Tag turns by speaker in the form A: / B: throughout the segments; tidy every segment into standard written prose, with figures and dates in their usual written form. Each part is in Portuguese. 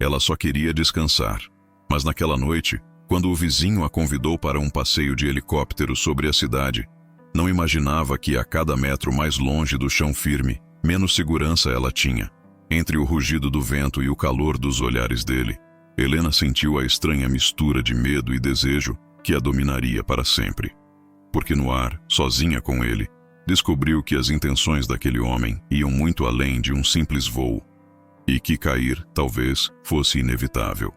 A: Ela só queria descansar. Mas naquela noite, quando o vizinho a convidou para um passeio de helicóptero sobre a cidade, não imaginava que a cada metro mais longe do chão firme, menos segurança ela tinha. Entre o rugido do vento e o calor dos olhares dele, Helena sentiu a estranha mistura de medo e desejo que a dominaria para sempre. Porque no ar, sozinha com ele, descobriu que as intenções daquele homem iam muito além de um simples voo, e que cair, talvez, fosse inevitável.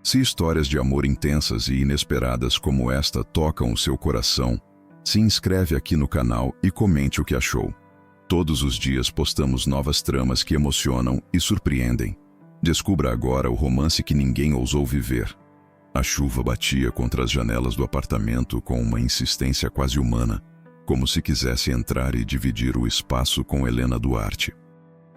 A: Se histórias de amor intensas e inesperadas como esta tocam o seu coração, se inscreve aqui no canal e comente o que achou. Todos os dias postamos novas tramas que emocionam e surpreendem. Descubra agora o romance que ninguém ousou viver. A chuva batia contra as janelas do apartamento com uma insistência quase humana, como se quisesse entrar e dividir o espaço com Helena Duarte.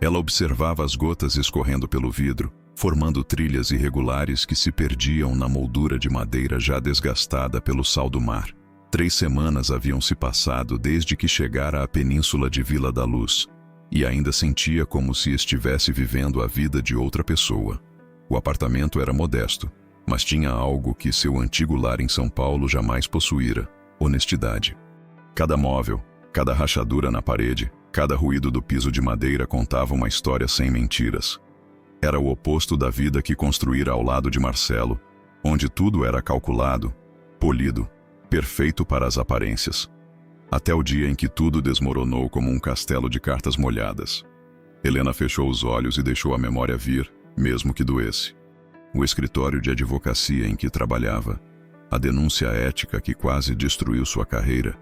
A: Ela observava as gotas escorrendo pelo vidro, formando trilhas irregulares que se perdiam na moldura de madeira já desgastada pelo sal do mar. 3 semanas haviam se passado desde que chegara à península de Vila da Luz, e ainda sentia como se estivesse vivendo a vida de outra pessoa. O apartamento era modesto, mas tinha algo que seu antigo lar em São Paulo jamais possuíra: honestidade. Cada móvel, cada rachadura na parede, cada ruído do piso de madeira contava uma história sem mentiras. Era o oposto da vida que construíra ao lado de Marcelo, onde tudo era calculado, polido, perfeito para as aparências. Até o dia em que tudo desmoronou como um castelo de cartas molhadas. Helena fechou os olhos e deixou a memória vir, mesmo que doesse. O escritório de advocacia em que trabalhava, a denúncia ética que quase destruiu sua carreira,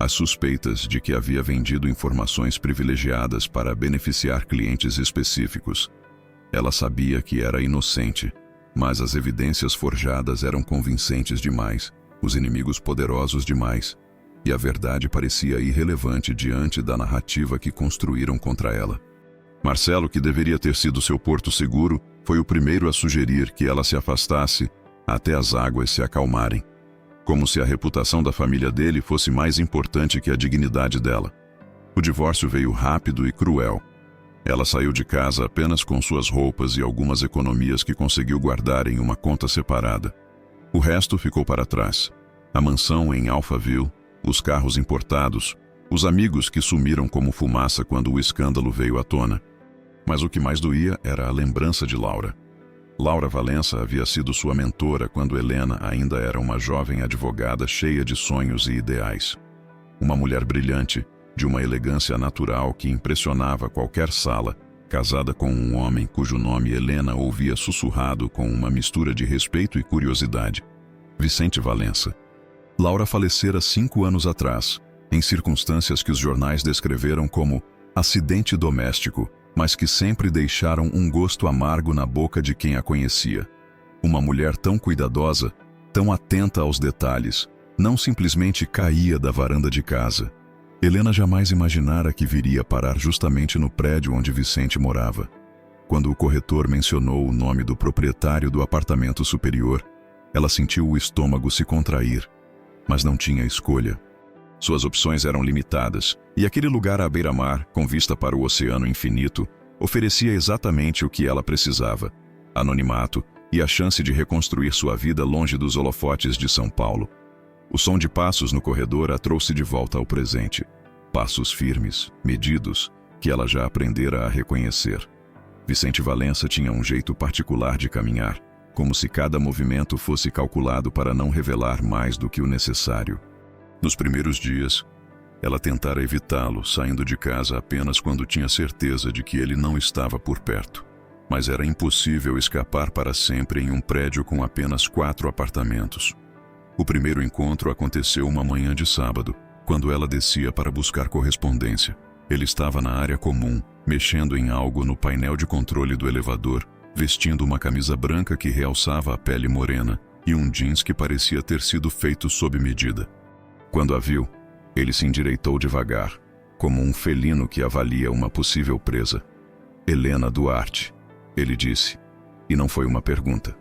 A: as suspeitas de que havia vendido informações privilegiadas para beneficiar clientes específicos. Ela sabia que era inocente, mas as evidências forjadas eram convincentes demais, os inimigos poderosos demais, e a verdade parecia irrelevante diante da narrativa que construíram contra ela. Marcelo, que deveria ter sido seu porto seguro, foi o primeiro a sugerir que ela se afastasse até as águas se acalmarem, como se a reputação da família dele fosse mais importante que a dignidade dela. O divórcio veio rápido e cruel. Ela saiu de casa apenas com suas roupas e algumas economias que conseguiu guardar em uma conta separada. O resto ficou para trás. A mansão em Alphaville, os carros importados, os amigos que sumiram como fumaça quando o escândalo veio à tona. Mas o que mais doía era a lembrança de Laura. Laura Valença havia sido sua mentora quando Helena ainda era uma jovem advogada cheia de sonhos e ideais. Uma mulher brilhante, de uma elegância natural que impressionava qualquer sala, casada com um homem cujo nome Helena ouvia sussurrado com uma mistura de respeito e curiosidade: Vicente Valença. Laura falecera 5 anos atrás, em circunstâncias que os jornais descreveram como acidente doméstico, mas que sempre deixaram um gosto amargo na boca de quem a conhecia. Uma mulher tão cuidadosa, tão atenta aos detalhes, não simplesmente caía da varanda de casa. Helena jamais imaginara que viria parar justamente no prédio onde Vicente morava. Quando o corretor mencionou o nome do proprietário do apartamento superior, ela sentiu o estômago se contrair, mas não tinha escolha. Suas opções eram limitadas, e aquele lugar à beira-mar, com vista para o oceano infinito, oferecia exatamente o que ela precisava: anonimato e a chance de reconstruir sua vida longe dos holofotes de São Paulo. O som de passos no corredor a trouxe de volta ao presente. Passos firmes, medidos, que ela já aprendera a reconhecer. Vicente Valença tinha um jeito particular de caminhar, como se cada movimento fosse calculado para não revelar mais do que o necessário. Nos primeiros dias, ela tentara evitá-lo, saindo de casa apenas quando tinha certeza de que ele não estava por perto. Mas era impossível escapar para sempre em um prédio com apenas 4 apartamentos. O primeiro encontro aconteceu uma manhã de sábado, quando ela descia para buscar correspondência. Ele estava na área comum, mexendo em algo no painel de controle do elevador, vestindo uma camisa branca que realçava a pele morena e um jeans que parecia ter sido feito sob medida. Quando a viu, ele se endireitou devagar, como um felino que avalia uma possível presa. Helena Duarte, ele disse, e não foi uma pergunta.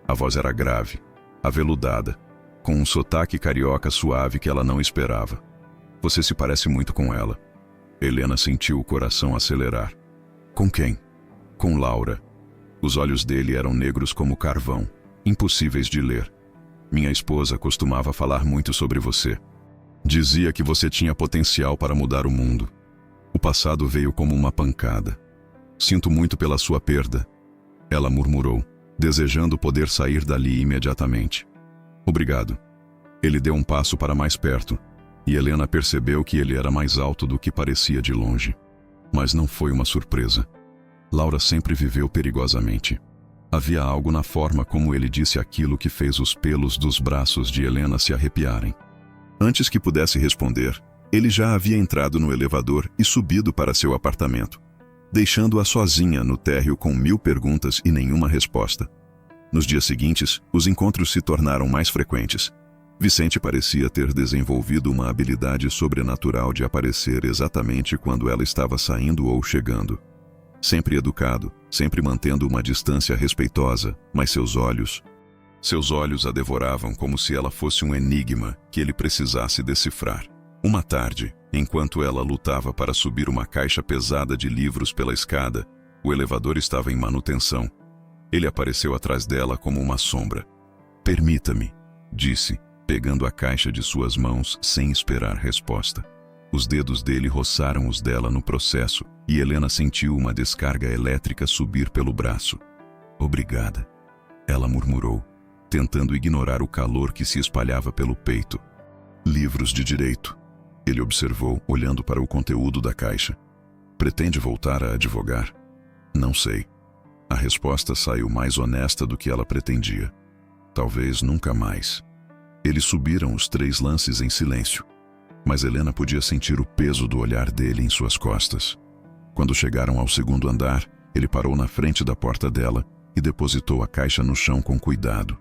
A: A voz era grave, aveludada, com um sotaque carioca suave que ela não esperava. Você se parece muito com ela. Helena sentiu o coração acelerar. Com quem? Com Laura. Os olhos dele eram negros como carvão, impossíveis de ler. Minha esposa costumava falar muito sobre você. Dizia que você tinha potencial para mudar o mundo. O passado veio como uma pancada. Sinto muito pela sua perda. Ela murmurou, desejando poder sair dali imediatamente. Obrigado. Ele deu um passo para mais perto, e Helena percebeu que ele era mais alto do que parecia de longe. Mas não foi uma surpresa. Laura sempre viveu perigosamente. Havia algo na forma como ele disse aquilo que fez os pelos dos braços de Helena se arrepiarem. Antes que pudesse responder, ele já havia entrado no elevador e subido para seu apartamento, deixando-a sozinha no térreo com 1000 perguntas e nenhuma resposta. Nos dias seguintes, os encontros se tornaram mais frequentes. Vicente parecia ter desenvolvido uma habilidade sobrenatural de aparecer exatamente quando ela estava saindo ou chegando. Sempre educado, sempre mantendo uma distância respeitosa, mas seus olhos a devoravam como se ela fosse um enigma que ele precisasse decifrar. Uma tarde, enquanto ela lutava para subir uma caixa pesada de livros pela escada, o elevador estava em manutenção. Ele apareceu atrás dela como uma sombra. "Permita-me", disse, pegando a caixa de suas mãos sem esperar resposta. Os dedos dele roçaram os dela no processo, e Helena sentiu uma descarga elétrica subir pelo braço. "Obrigada", ela murmurou, tentando ignorar o calor que se espalhava pelo peito. "Livros de direito", ele observou, olhando para o conteúdo da caixa. "Pretende voltar a advogar?" "Não sei." A resposta saiu mais honesta do que ela pretendia. "Talvez nunca mais." Eles subiram os 3 lances em silêncio, mas Helena podia sentir o peso do olhar dele em suas costas. Quando chegaram ao 2º andar, ele parou na frente da porta dela e depositou a caixa no chão com cuidado.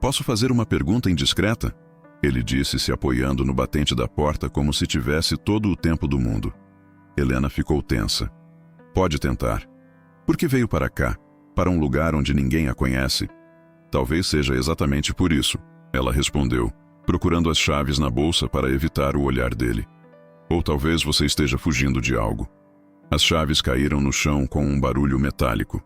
A: "Posso fazer uma pergunta indiscreta?" Ele disse, se apoiando no batente da porta como se tivesse todo o tempo do mundo. Helena ficou tensa. "Pode tentar." "Por que veio para cá? Para um lugar onde ninguém a conhece?" "Talvez seja exatamente por isso," ela respondeu, procurando as chaves na bolsa para evitar o olhar dele. "Ou talvez você esteja fugindo de algo." As chaves caíram no chão com um barulho metálico.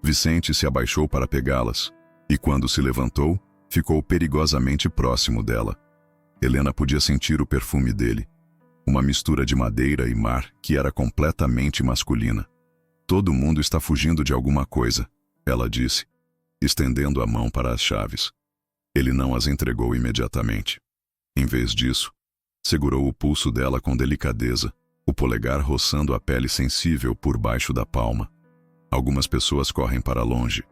A: Vicente se abaixou para pegá-las, e quando se levantou, ficou perigosamente próximo dela. Helena podia sentir o perfume dele, uma mistura de madeira e mar que era completamente masculina. "Todo mundo está fugindo de alguma coisa," ela disse, estendendo a mão para as chaves. Ele não as entregou imediatamente. Em vez disso, segurou o pulso dela com delicadeza, o polegar roçando a pele sensível por baixo da palma. "Algumas pessoas correm para longe,"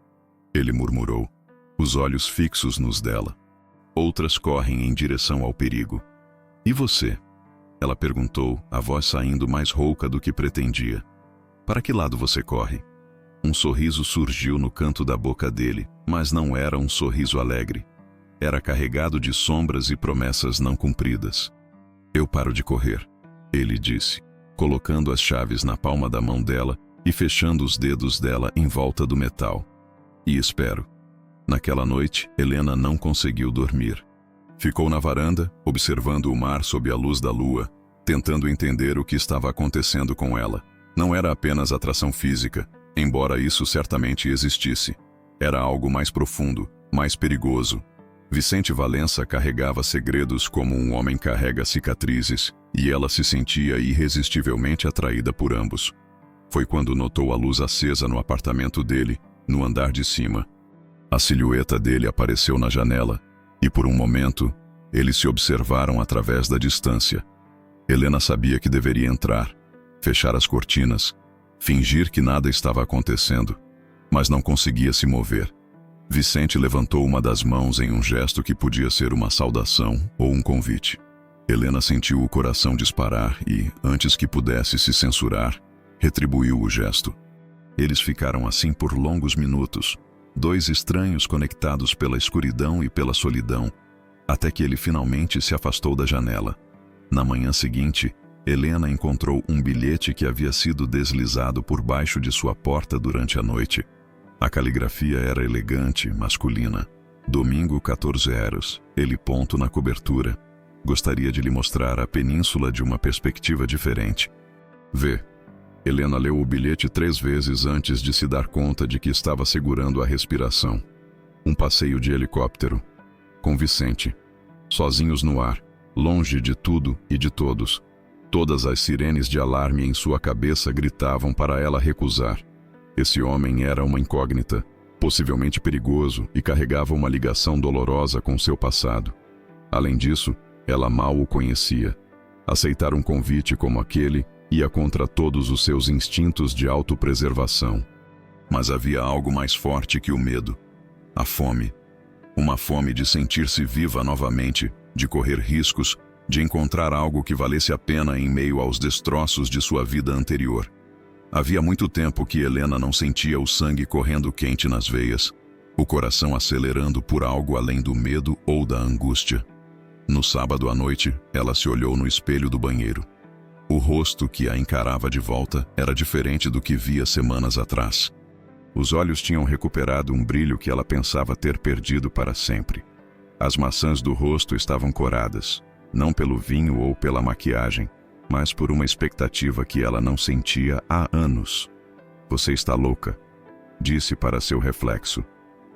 A: ele murmurou, os olhos fixos nos dela. "Outras correm em direção ao perigo." "E você?" ela perguntou, a voz saindo mais rouca do que pretendia. "Para que lado você corre?" Um sorriso surgiu no canto da boca dele, mas não era um sorriso alegre. Era carregado de sombras e promessas não cumpridas. "Eu paro de correr", ele disse, colocando as chaves na palma da mão dela e fechando os dedos dela em volta do metal. "E espero." Naquela noite, Helena não conseguiu dormir. Ficou na varanda, observando o mar sob a luz da lua, tentando entender o que estava acontecendo com ela. Não era apenas atração física, embora isso certamente existisse. Era algo mais profundo, mais perigoso. Vicente Valença carregava segredos como um homem carrega cicatrizes, e ela se sentia irresistivelmente atraída por ambos. Foi quando notou a luz acesa no apartamento dele, no andar de cima. A silhueta dele apareceu na janela, e por um momento, eles se observaram através da distância. Helena sabia que deveria entrar, fechar as cortinas, fingir que nada estava acontecendo, mas não conseguia se mover. Vicente levantou uma das mãos em um gesto que podia ser uma saudação ou um convite. Helena sentiu o coração disparar e, antes que pudesse se censurar, retribuiu o gesto. Eles ficaram assim por longos minutos, 2 estranhos conectados pela escuridão e pela solidão, até que ele finalmente se afastou da janela. Na manhã seguinte, Helena encontrou um bilhete que havia sido deslizado por baixo de sua porta durante a noite. A caligrafia era elegante, masculina. "Domingo 14 horas, ele ponto na cobertura. Gostaria de lhe mostrar a península de uma perspectiva diferente. V." Helena leu o bilhete 3 vezes antes de se dar conta de que estava segurando a respiração. Um passeio de helicóptero. Com Vicente. Sozinhos no ar, longe de tudo e de todos. Todas as sirenes de alarme em sua cabeça gritavam para ela recusar. Esse homem era uma incógnita, possivelmente perigoso, e carregava uma ligação dolorosa com seu passado. Além disso, ela mal o conhecia. Aceitar um convite como aquele ia contra todos os seus instintos de autopreservação. Mas havia algo mais forte que o medo. A fome. Uma fome de sentir-se viva novamente, de correr riscos, de encontrar algo que valesse a pena em meio aos destroços de sua vida anterior. Havia muito tempo que Helena não sentia o sangue correndo quente nas veias, o coração acelerando por algo além do medo ou da angústia. No sábado à noite, ela se olhou no espelho do banheiro. O rosto que a encarava de volta era diferente do que via semanas atrás. Os olhos tinham recuperado um brilho que ela pensava ter perdido para sempre. As maçãs do rosto estavam coradas, não pelo vinho ou pela maquiagem, mas por uma expectativa que ela não sentia há anos. "Você está louca", disse para seu reflexo.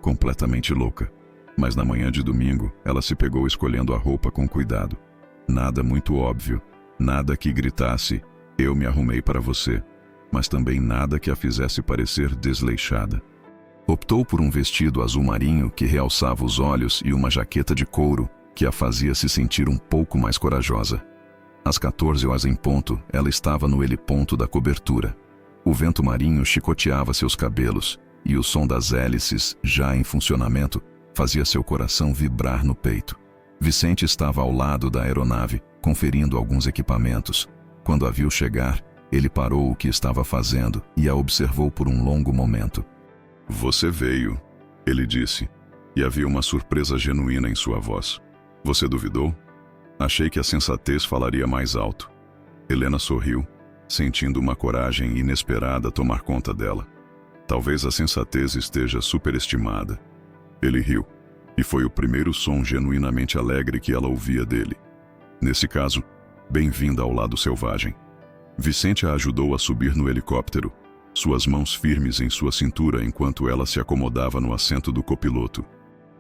A: Completamente louca. Mas na manhã de domingo, ela se pegou escolhendo a roupa com cuidado. Nada muito óbvio, nada que gritasse, "Eu me arrumei para você", mas também nada que a fizesse parecer desleixada. Optou por um vestido azul marinho que realçava os olhos e uma jaqueta de couro que a fazia se sentir um pouco mais corajosa. Às 14 horas em ponto, ela estava no heliponto da cobertura. O vento marinho chicoteava seus cabelos e o som das hélices, já em funcionamento, fazia seu coração vibrar no peito. Vicente estava ao lado da aeronave, conferindo alguns equipamentos. Quando a viu chegar, ele parou o que estava fazendo e a observou por um longo momento. "Você veio", ele disse, e havia uma surpresa genuína em sua voz. "Você duvidou? Achei que a sensatez falaria mais alto." Helena sorriu, sentindo uma coragem inesperada tomar conta dela. Talvez a sensatez esteja superestimada. Ele riu, e foi o primeiro som genuinamente alegre que ela ouvia dele. Nesse caso, bem-vinda ao lado selvagem. Vicente a ajudou a subir no helicóptero, suas mãos firmes em sua cintura enquanto ela se acomodava no assento do copiloto.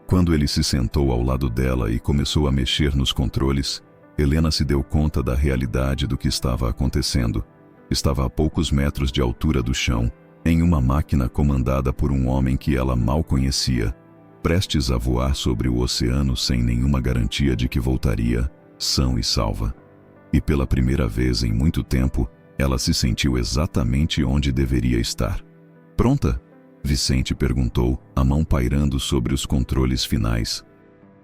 A: Quando ele se sentou ao lado dela e começou a mexer nos controles, Helena se deu conta da realidade do que estava acontecendo. Estava a poucos metros de altura do chão, em uma máquina comandada por um homem que ela mal conhecia, prestes a voar sobre o oceano sem nenhuma garantia de que voltaria, são e salva. E pela primeira vez em muito tempo, ela se sentiu exatamente onde deveria estar. "Pronta?", Vicente perguntou, a mão pairando sobre os controles finais.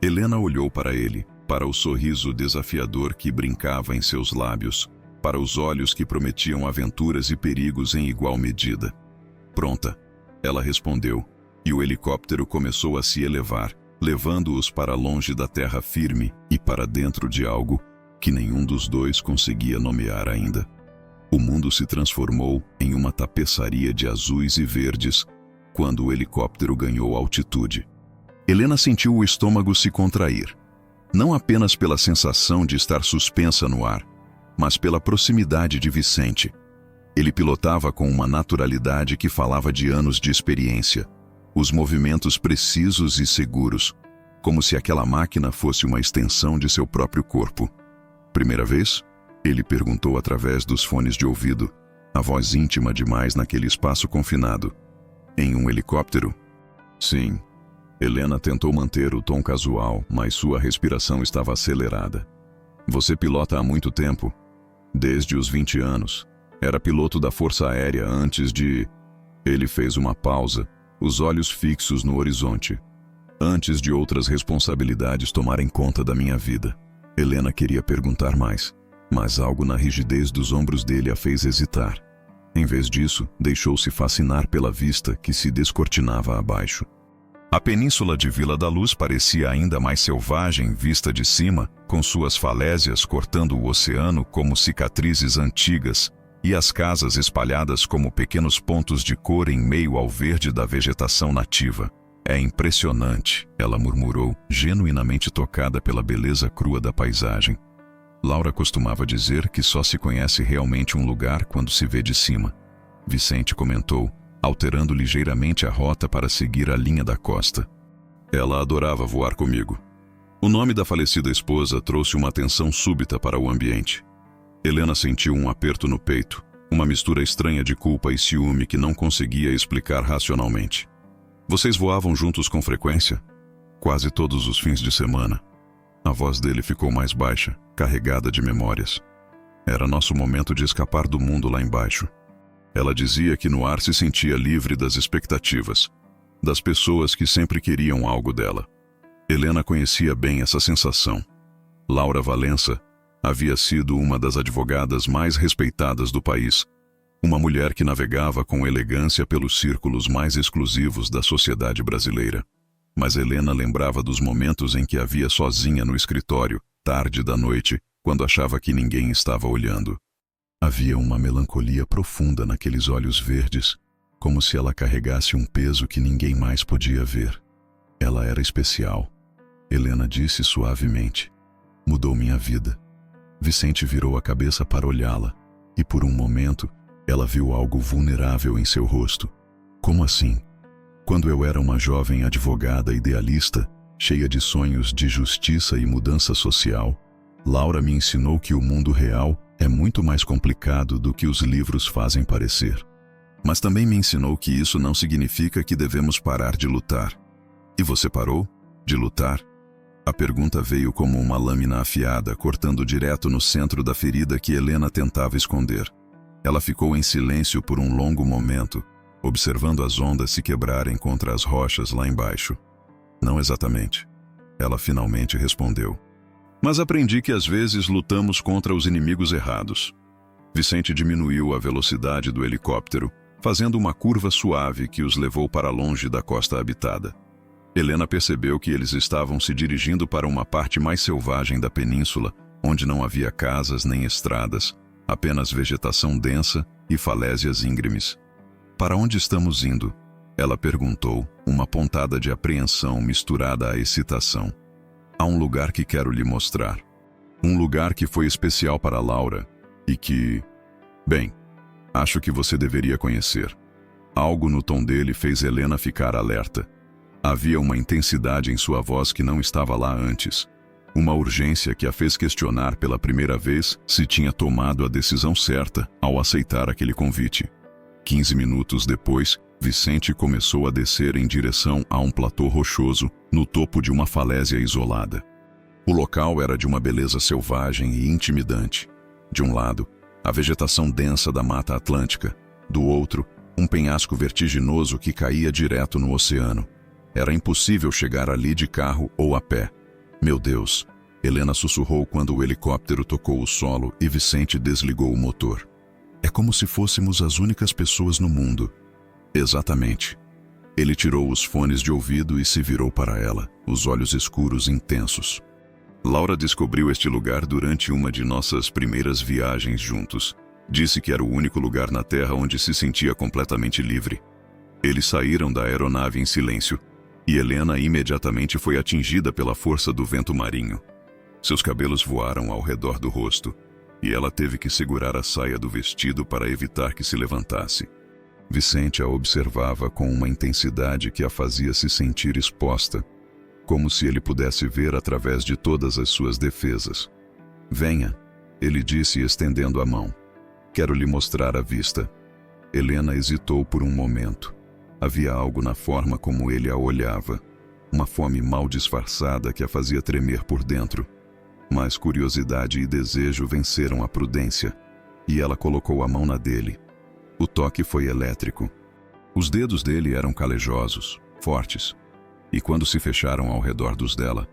A: Helena olhou para ele, para o sorriso desafiador que brincava em seus lábios, para os olhos que prometiam aventuras e perigos em igual medida. "Pronta", ela respondeu, e o helicóptero começou a se elevar, levando-os para longe da terra firme e para dentro de algo que nenhum dos dois conseguia nomear ainda. O mundo se transformou em uma tapeçaria de azuis e verdes quando o helicóptero ganhou altitude. Helena sentiu o estômago se contrair, não apenas pela sensação de estar suspensa no ar, mas pela proximidade de Vicente. Ele pilotava com uma naturalidade que falava de anos de experiência, os movimentos precisos e seguros, como se aquela máquina fosse uma extensão de seu próprio corpo. "Primeira vez?", ele perguntou através dos fones de ouvido, a voz íntima demais naquele espaço confinado. "Em um helicóptero?" "Sim." Helena tentou manter o tom casual, mas sua respiração estava acelerada. "Você pilota há muito tempo?" "Desde os 20 anos. Era piloto da Força Aérea antes de..." Ele fez uma pausa, os olhos fixos no horizonte. "Antes de outras responsabilidades tomarem conta da minha vida." Helena queria perguntar mais, mas algo na rigidez dos ombros dele a fez hesitar. Em vez disso, deixou-se fascinar pela vista que se descortinava abaixo. A península de Vila da Luz parecia ainda mais selvagem vista de cima, com suas falésias cortando o oceano como cicatrizes antigas, e as casas espalhadas como pequenos pontos de cor em meio ao verde da vegetação nativa. "É impressionante", ela murmurou, genuinamente tocada pela beleza crua da paisagem. Laura costumava dizer que só se conhece realmente um lugar quando se vê de cima. Vicente comentou, alterando ligeiramente a rota para seguir a linha da costa. Ela adorava voar comigo. O nome da falecida esposa trouxe uma tensão súbita para o ambiente. Helena sentiu um aperto no peito, uma mistura estranha de culpa e ciúme que não conseguia explicar racionalmente. Vocês voavam juntos com frequência? Quase todos os fins de semana. A voz dele ficou mais baixa, carregada de memórias. Era nosso momento de escapar do mundo lá embaixo. Ela dizia que no ar se sentia livre das expectativas, das pessoas que sempre queriam algo dela. Helena conhecia bem essa sensação. Laura Valença havia sido uma das advogadas mais respeitadas do país, uma mulher que navegava com elegância pelos círculos mais exclusivos da sociedade brasileira. Mas Helena lembrava dos momentos em que a via sozinha no escritório, tarde da noite, quando achava que ninguém estava olhando. Havia uma melancolia profunda naqueles olhos verdes, como se ela carregasse um peso que ninguém mais podia ver. Ela era especial. Helena disse suavemente. Mudou minha vida. Vicente virou a cabeça para olhá-la, e por um momento, ela viu algo vulnerável em seu rosto. Como assim? Quando eu era uma jovem advogada idealista, cheia de sonhos de justiça e mudança social, Laura me ensinou que o mundo real é muito mais complicado do que os livros fazem parecer. Mas também me ensinou que isso não significa que devemos parar de lutar. E você parou de lutar? A pergunta veio como uma lâmina afiada, cortando direto no centro da ferida que Helena tentava esconder. Ela ficou em silêncio por um longo momento, observando as ondas se quebrarem contra as rochas lá embaixo. Não exatamente. Ela finalmente respondeu. Mas aprendi que às vezes lutamos contra os inimigos errados. Vicente diminuiu a velocidade do helicóptero, fazendo uma curva suave que os levou para longe da costa habitada. Helena percebeu que eles estavam se dirigindo para uma parte mais selvagem da península, onde não havia casas nem estradas, apenas vegetação densa e falésias íngremes. Para onde estamos indo? Ela perguntou, uma pontada de apreensão misturada à excitação. Há um lugar que quero lhe mostrar. Um lugar que foi especial para Laura e que... Bem, acho que você deveria conhecer. Algo no tom dele fez Helena ficar alerta. Havia uma intensidade em sua voz que não estava lá antes. Uma urgência que a fez questionar pela primeira vez se tinha tomado a decisão certa ao aceitar aquele convite. 15 minutos depois, Vicente começou a descer em direção a um platô rochoso no topo de uma falésia isolada. O local era de uma beleza selvagem e intimidante. De um lado, a vegetação densa da Mata Atlântica. Do outro, um penhasco vertiginoso que caía direto no oceano. Era impossível chegar ali de carro ou a pé. Meu Deus! Helena sussurrou quando o helicóptero tocou o solo e Vicente desligou o motor. É como se fôssemos as únicas pessoas no mundo. Exatamente. Ele tirou os fones de ouvido e se virou para ela, os olhos escuros intensos. Laura descobriu este lugar durante uma de nossas primeiras viagens juntos. Disse que era o único lugar na Terra onde se sentia completamente livre. Eles saíram da aeronave em silêncio, e Helena imediatamente foi atingida pela força do vento marinho. Seus cabelos voaram ao redor do rosto, e ela teve que segurar a saia do vestido para evitar que se levantasse. Vicente a observava com uma intensidade que a fazia se sentir exposta, como se ele pudesse ver através de todas as suas defesas. Venha, ele disse estendendo a mão. Quero lhe mostrar a vista. Helena hesitou por um momento. Havia algo na forma como ele a olhava, uma fome mal disfarçada que a fazia tremer por dentro. Mas curiosidade e desejo venceram a prudência, e ela colocou a mão na dele. O toque foi elétrico. Os dedos dele eram calejosos, fortes, e quando se fecharam ao redor dos dela,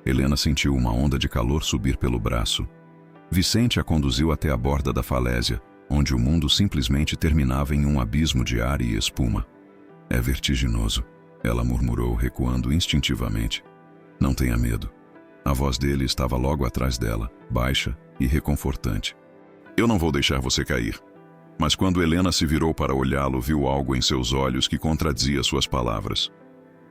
A: Helena sentiu uma onda de calor subir pelo braço. Vicente a conduziu até a borda da falésia, onde o mundo simplesmente terminava em um abismo de ar e espuma. É vertiginoso, ela murmurou, recuando instintivamente. Não tenha medo. A voz dele estava logo atrás dela, baixa e reconfortante. Eu não vou deixar você cair. Mas quando Helena se virou para olhá-lo, viu algo em seus olhos que contradizia suas palavras.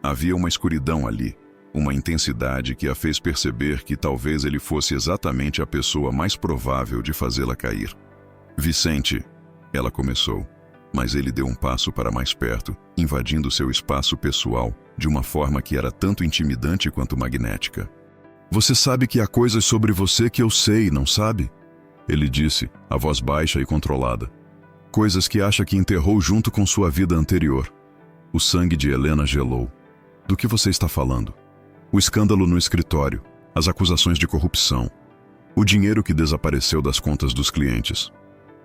A: Havia uma escuridão ali, uma intensidade que a fez perceber que talvez ele fosse exatamente a pessoa mais provável de fazê-la cair. Vicente, ela começou, mas ele deu um passo para mais perto, invadindo seu espaço pessoal de uma forma que era tanto intimidante quanto magnética. Você sabe que há coisas sobre você que eu sei, não sabe? Ele disse, a voz baixa e controlada. Coisas que acha que enterrou junto com sua vida anterior. O sangue de Helena gelou. Do que você está falando? O escândalo no escritório, as acusações de corrupção, o dinheiro que desapareceu das contas dos clientes.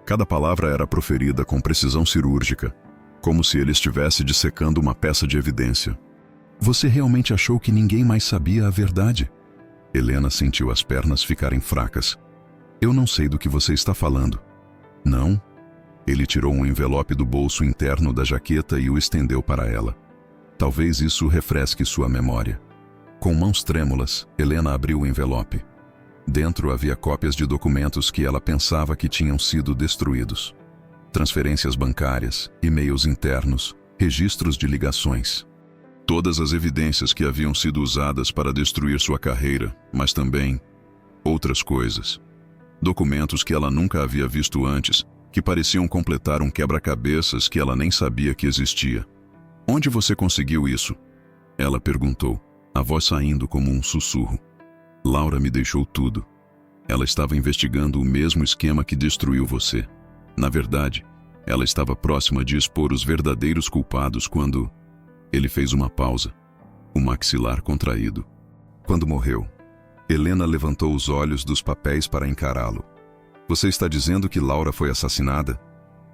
A: Cada palavra era proferida com precisão cirúrgica, como se ele estivesse dissecando uma peça de evidência. Você realmente achou que ninguém mais sabia a verdade? Helena sentiu as pernas ficarem fracas. Eu não sei do que você está falando. Não? Ele tirou um envelope do bolso interno da jaqueta e o estendeu para ela. Talvez isso refresque sua memória. Com mãos trêmulas, Helena abriu o envelope. Dentro havia cópias de documentos que ela pensava que tinham sido destruídos. Transferências bancárias, e-mails internos, registros de ligações. Todas as evidências que haviam sido usadas para destruir sua carreira, mas também outras coisas. Documentos que ela nunca havia visto antes, que pareciam completar um quebra-cabeças que ela nem sabia que existia. Onde você conseguiu isso? Ela perguntou, a voz saindo como um sussurro. Laura me deixou tudo. Ela estava investigando o mesmo esquema que destruiu você. Na verdade, ela estava próxima de expor os verdadeiros culpados quando... Ele fez uma pausa, o maxilar contraído. Quando morreu, Helena levantou os olhos dos papéis para encará-lo. Você está dizendo que Laura foi assassinada?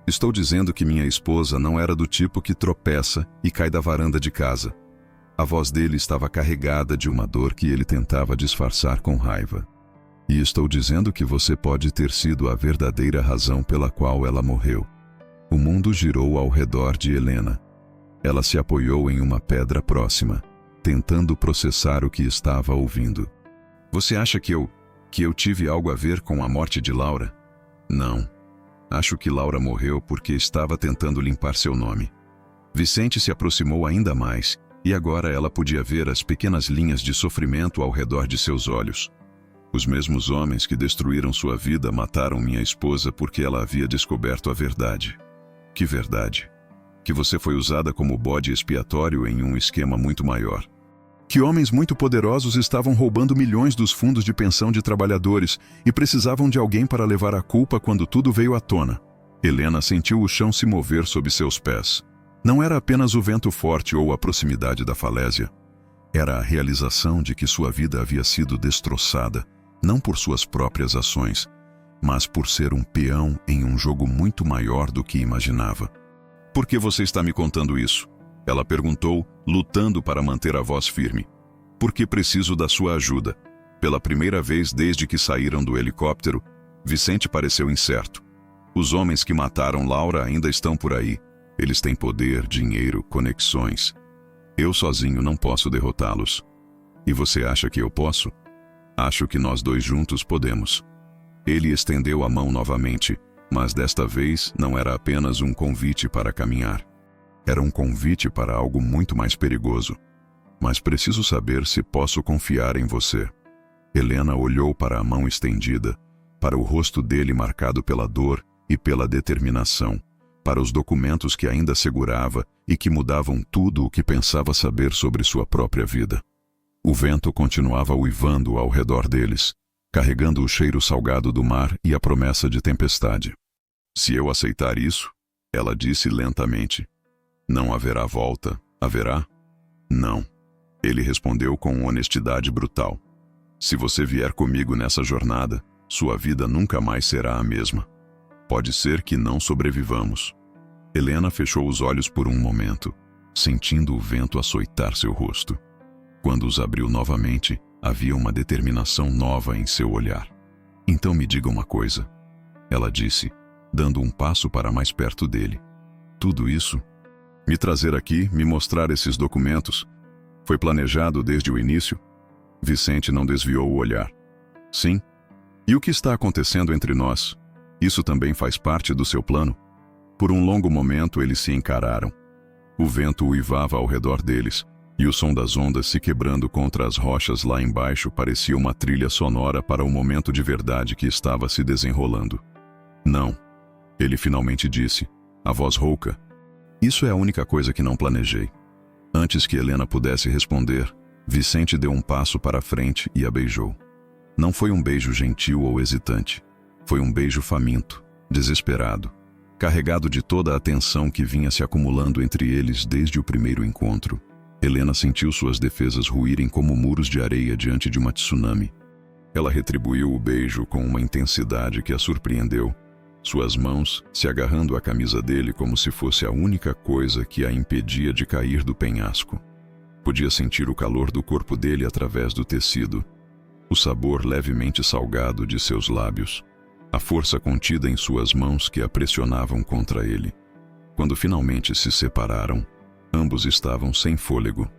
A: Estou dizendo que minha esposa não era do tipo que tropeça e cai da varanda de casa. A voz dele estava carregada de uma dor que ele tentava disfarçar com raiva. E estou dizendo que você pode ter sido a verdadeira razão pela qual ela morreu. O mundo girou ao redor de Helena. Ela se apoiou em uma pedra próxima, tentando processar o que estava ouvindo. Você acha que eu tive algo a ver com a morte de Laura? Não. Acho que Laura morreu porque estava tentando limpar seu nome. Vicente se aproximou ainda mais, e agora ela podia ver as pequenas linhas de sofrimento ao redor de seus olhos. Os mesmos homens que destruíram sua vida mataram minha esposa porque ela havia descoberto a verdade. Que verdade? Que você foi usada como bode expiatório em um esquema muito maior. Que homens muito poderosos estavam roubando milhões dos fundos de pensão de trabalhadores e precisavam de alguém para levar a culpa quando tudo veio à tona. Helena sentiu o chão se mover sob seus pés. Não era apenas o vento forte ou a proximidade da falésia. Era a realização de que sua vida havia sido destroçada, não por suas próprias ações, mas por ser um peão em um jogo muito maior do que imaginava. Por que você está me contando isso? Ela perguntou, lutando para manter a voz firme. Porque preciso da sua ajuda. Pela primeira vez desde que saíram do helicóptero, Vicente pareceu incerto. Os homens que mataram Laura ainda estão por aí. Eles têm poder, dinheiro, conexões. Eu sozinho não posso derrotá-los. E você acha que eu posso? Acho que nós dois juntos podemos. Ele estendeu a mão novamente, mas desta vez não era apenas um convite para caminhar. Era um convite para algo muito mais perigoso. Mas preciso saber se posso confiar em você. Helena olhou para a mão estendida, para o rosto dele marcado pela dor e pela determinação, para os documentos que ainda segurava e que mudavam tudo o que pensava saber sobre sua própria vida. O vento continuava uivando ao redor deles, carregando o cheiro salgado do mar e a promessa de tempestade. Se eu aceitar isso, ela disse lentamente, não haverá volta, haverá? Não. Ele respondeu com honestidade brutal. Se você vier comigo nessa jornada, sua vida nunca mais será a mesma. Pode ser que não sobrevivamos. Helena fechou os olhos por um momento, sentindo o vento açoitar seu rosto. Quando os abriu novamente, havia uma determinação nova em seu olhar. Então me diga uma coisa, ela disse, dando um passo para mais perto dele. Tudo isso? Me trazer aqui, me mostrar esses documentos, foi planejado desde o início? Vicente não desviou o olhar. Sim. E o que está acontecendo entre nós? Isso também faz parte do seu plano? Por um longo momento eles se encararam. O vento uivava ao redor deles, E o som das ondas se quebrando contra as rochas lá embaixo parecia uma trilha sonora para o momento de verdade que estava se desenrolando. Não, ele finalmente disse, a voz rouca. Isso é a única coisa que não planejei. Antes que Helena pudesse responder, Vicente deu um passo para a frente e a beijou. Não foi um beijo gentil ou hesitante. Foi um beijo faminto, desesperado, carregado de toda a tensão que vinha se acumulando entre eles desde o primeiro encontro. Helena sentiu suas defesas ruírem como muros de areia diante de uma tsunami. Ela retribuiu o beijo com uma intensidade que a surpreendeu, suas mãos se agarrando à camisa dele como se fosse a única coisa que a impedia de cair do penhasco. Podia sentir o calor do corpo dele através do tecido, o sabor levemente salgado de seus lábios, a força contida em suas mãos que a pressionavam contra ele. Quando finalmente se separaram, ambos estavam sem fôlego.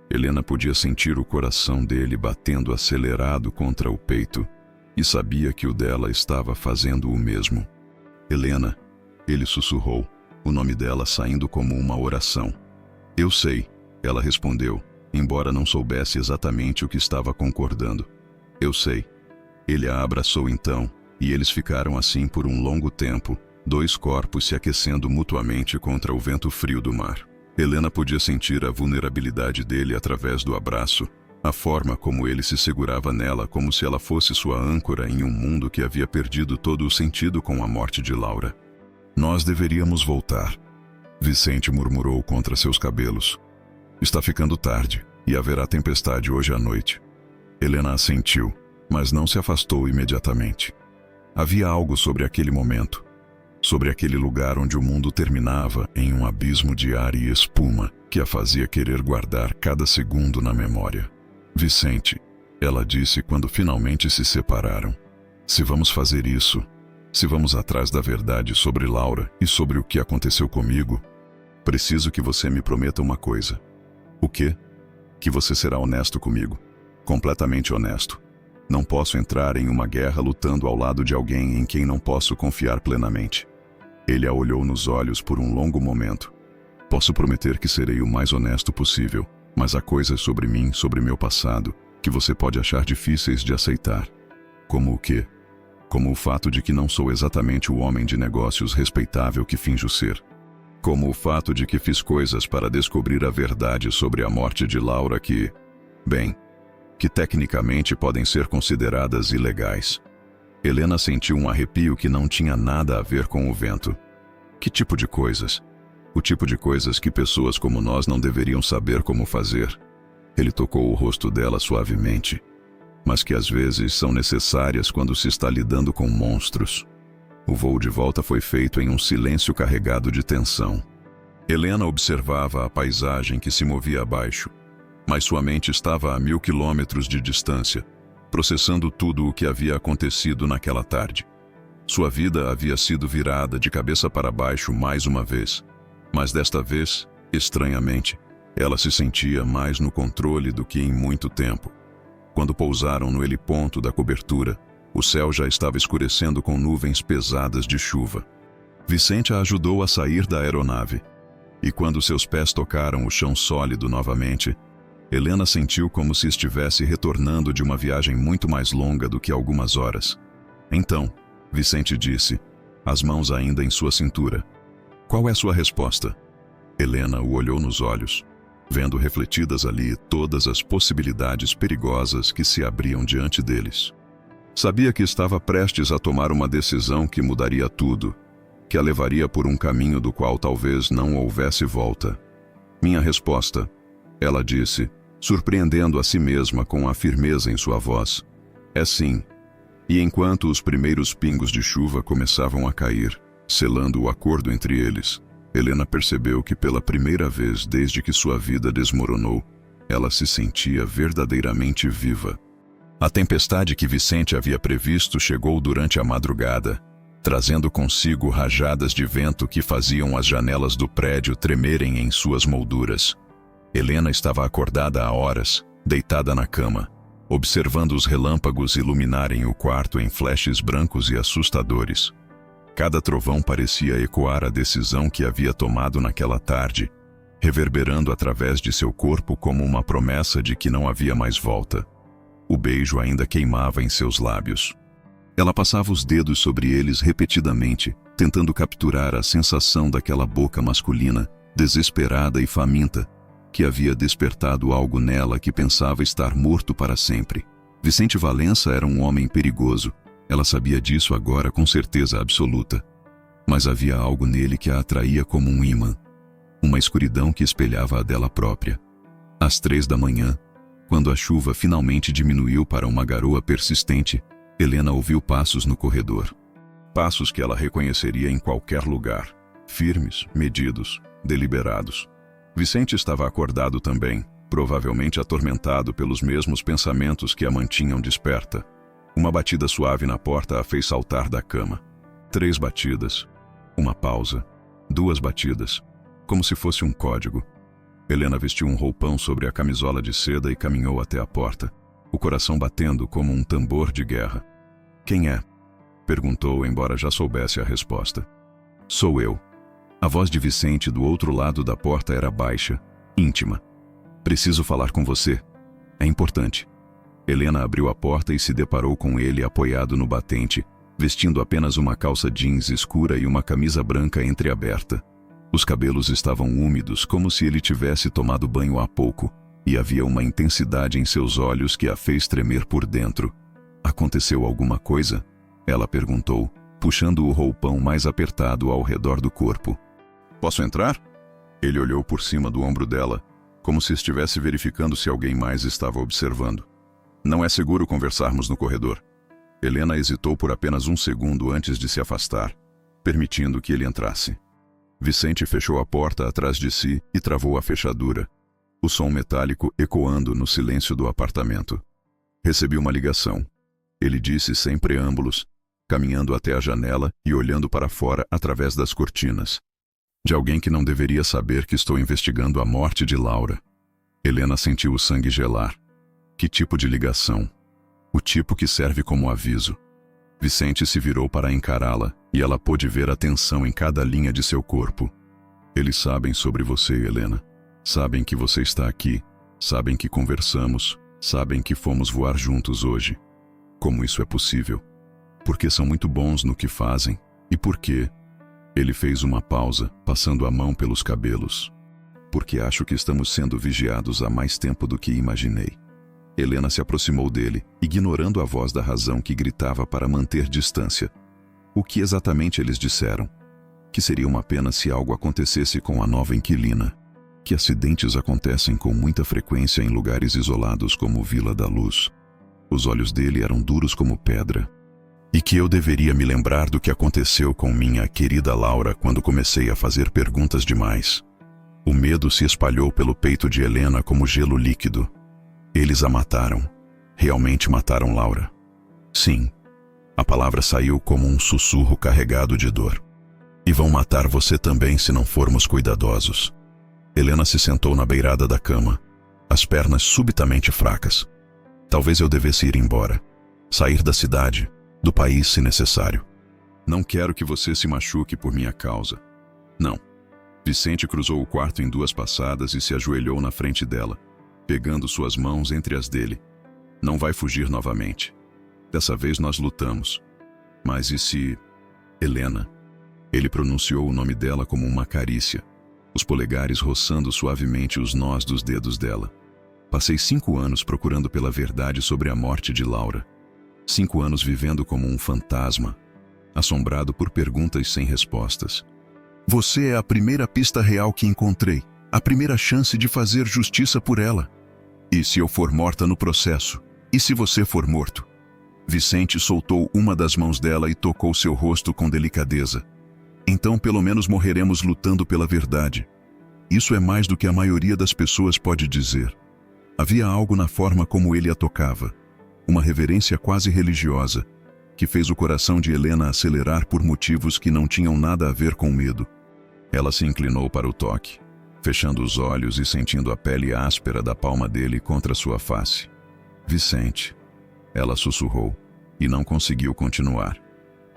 A: Helena podia sentir o coração dele batendo acelerado contra o peito e sabia que o dela estava fazendo o mesmo. Helena, ele sussurrou, o nome dela saindo como uma oração. Eu sei, ela respondeu, embora não soubesse exatamente o que estava concordando. Eu sei. Ele a abraçou então, e eles ficaram assim por um longo tempo, dois corpos se aquecendo mutuamente contra o vento frio do mar. Helena podia sentir a vulnerabilidade dele através do abraço, a forma como ele se segurava nela como se ela fosse sua âncora em um mundo que havia perdido todo o sentido com a morte de Laura. Nós deveríamos voltar, Vicente murmurou contra seus cabelos. Está ficando tarde, e haverá tempestade hoje à noite. Helena assentiu, mas não se afastou imediatamente. Havia algo sobre aquele momento, sobre aquele lugar onde o mundo terminava em um abismo de ar e espuma que a fazia querer guardar cada segundo na memória. Vicente, ela disse quando finalmente se separaram. Se vamos fazer isso, se vamos atrás da verdade sobre Laura e sobre o que aconteceu comigo, preciso que você me prometa uma coisa. O quê? Que você será honesto comigo. Completamente honesto. Não posso entrar em uma guerra lutando ao lado de alguém em quem não posso confiar plenamente. Ele a olhou nos olhos por um longo momento. Posso prometer que serei o mais honesto possível, mas há coisas sobre mim, sobre meu passado, que você pode achar difíceis de aceitar. Como o quê? Como o fato de que não sou exatamente o homem de negócios respeitável que finjo ser. Como o fato de que fiz coisas para descobrir a verdade sobre a morte de Laura que, bem, que tecnicamente podem ser consideradas ilegais. Helena sentiu um arrepio que não tinha nada a ver com o vento. Que tipo de coisas? O tipo de coisas que pessoas como nós não deveriam saber como fazer. Ele tocou o rosto dela suavemente, mas que às vezes são necessárias quando se está lidando com monstros. O voo de volta foi feito em um silêncio carregado de tensão. Helena observava a paisagem que se movia abaixo, mas sua mente estava a 1000 quilômetros de distância, processando tudo o que havia acontecido naquela tarde. Sua vida havia sido virada de cabeça para baixo mais uma vez, mas desta vez, estranhamente, ela se sentia mais no controle do que em muito tempo. Quando pousaram no heliponto da cobertura, o céu já estava escurecendo com nuvens pesadas de chuva. Vicente a ajudou a sair da aeronave, e quando seus pés tocaram o chão sólido novamente, Helena sentiu como se estivesse retornando de uma viagem muito mais longa do que algumas horas. Então, Vicente disse, as mãos ainda em sua cintura. Qual é sua resposta? Helena o olhou nos olhos, vendo refletidas ali todas as possibilidades perigosas que se abriam diante deles. Sabia que estava prestes a tomar uma decisão que mudaria tudo, que a levaria por um caminho do qual talvez não houvesse volta. Minha resposta, ela disse, surpreendendo a si mesma com a firmeza em sua voz, é sim. E enquanto os primeiros pingos de chuva começavam a cair, selando o acordo entre eles, Helena percebeu que pela primeira vez desde que sua vida desmoronou, ela se sentia verdadeiramente viva. A tempestade que Vicente havia previsto chegou durante a madrugada, trazendo consigo rajadas de vento que faziam as janelas do prédio tremerem em suas molduras. Helena estava acordada há horas, deitada na cama, observando os relâmpagos iluminarem o quarto em flashes brancos e assustadores. Cada trovão parecia ecoar a decisão que havia tomado naquela tarde, reverberando através de seu corpo como uma promessa de que não havia mais volta. O beijo ainda queimava em seus lábios. Ela passava os dedos sobre eles repetidamente, tentando capturar a sensação daquela boca masculina, desesperada e faminta, que havia despertado algo nela que pensava estar morto para sempre. Vicente Valença era um homem perigoso. Ela sabia disso agora com certeza absoluta. Mas havia algo nele que a atraía como um ímã. Uma escuridão que espelhava a dela própria. Às 3 da manhã, quando a chuva finalmente diminuiu para uma garoa persistente, Helena ouviu passos no corredor. Passos que ela reconheceria em qualquer lugar. Firmes, medidos, deliberados. Vicente estava acordado também, provavelmente atormentado pelos mesmos pensamentos que a mantinham desperta. Uma batida suave na porta a fez saltar da cama. 3 batidas. Uma pausa. 2 batidas. Como se fosse um código. Helena vestiu um roupão sobre a camisola de seda e caminhou até a porta, o coração batendo como um tambor de guerra. "Quem é?" perguntou, embora já soubesse a resposta. "Sou eu." A voz de Vicente do outro lado da porta era baixa, íntima. "Preciso falar com você. É importante." Helena abriu a porta e se deparou com ele apoiado no batente, vestindo apenas uma calça jeans escura e uma camisa branca entreaberta. Os cabelos estavam úmidos, como se ele tivesse tomado banho há pouco, e havia uma intensidade em seus olhos que a fez tremer por dentro. "Aconteceu alguma coisa?" ela perguntou, puxando o roupão mais apertado ao redor do corpo. "Posso entrar?" Ele olhou por cima do ombro dela, como se estivesse verificando se alguém mais estava observando. "Não é seguro conversarmos no corredor." Helena hesitou por apenas um segundo antes de se afastar, permitindo que ele entrasse. Vicente fechou a porta atrás de si e travou a fechadura, o som metálico ecoando no silêncio do apartamento. "Recebi uma ligação," ele disse sem preâmbulos, caminhando até a janela e olhando para fora através das cortinas. "De alguém que não deveria saber que estou investigando a morte de Laura." Helena sentiu o sangue gelar. Que tipo de ligação? O tipo que serve como aviso. Vicente se virou para encará-la, e ela pôde ver a tensão em cada linha de seu corpo. "Eles sabem sobre você, Helena. Sabem que você está aqui. Sabem que conversamos. Sabem que fomos voar juntos hoje. Como isso é possível? Porque são muito bons no que fazem. E por quê?" Ele fez uma pausa, passando a mão pelos cabelos. "Porque acho que estamos sendo vigiados há mais tempo do que imaginei." Helena se aproximou dele, ignorando a voz da razão que gritava para manter distância. O que exatamente eles disseram? Que seria uma pena se algo acontecesse com a nova inquilina. Que acidentes acontecem com muita frequência em lugares isolados como Vila da Luz. Os olhos dele eram duros como pedra. E que eu deveria me lembrar do que aconteceu com minha querida Laura quando comecei a fazer perguntas demais. O medo se espalhou pelo peito de Helena como gelo líquido. Eles a mataram. Realmente mataram Laura. Sim. A palavra saiu como um sussurro carregado de dor. E vão matar você também se não formos cuidadosos. Helena se sentou na beirada da cama, as pernas subitamente fracas. Talvez eu devesse ir embora. Sair da cidade, do país se necessário. Não quero que você se machuque por minha causa. Não. Vicente cruzou o quarto em 2 passadas e se ajoelhou na frente dela, pegando suas mãos entre as dele. Não vai fugir novamente. Dessa vez nós lutamos. Mas e se... Helena. Ele pronunciou o nome dela como uma carícia, os polegares roçando suavemente os nós dos dedos dela. Passei 5 anos procurando pela verdade sobre a morte de Laura. 5 anos vivendo como um fantasma, assombrado por perguntas sem respostas. Você é a primeira pista real que encontrei, a primeira chance de fazer justiça por ela. E se eu for morta no processo? E se você for morto? Vicente soltou uma das mãos dela e tocou seu rosto com delicadeza. Então pelo menos morreremos lutando pela verdade. Isso é mais do que a maioria das pessoas pode dizer. Havia algo na forma como ele a tocava, uma reverência quase religiosa, que fez o coração de Helena acelerar por motivos que não tinham nada a ver com medo. Ela se inclinou para o toque, fechando os olhos e sentindo a pele áspera da palma dele contra sua face. Vicente. Ela sussurrou, e não conseguiu continuar.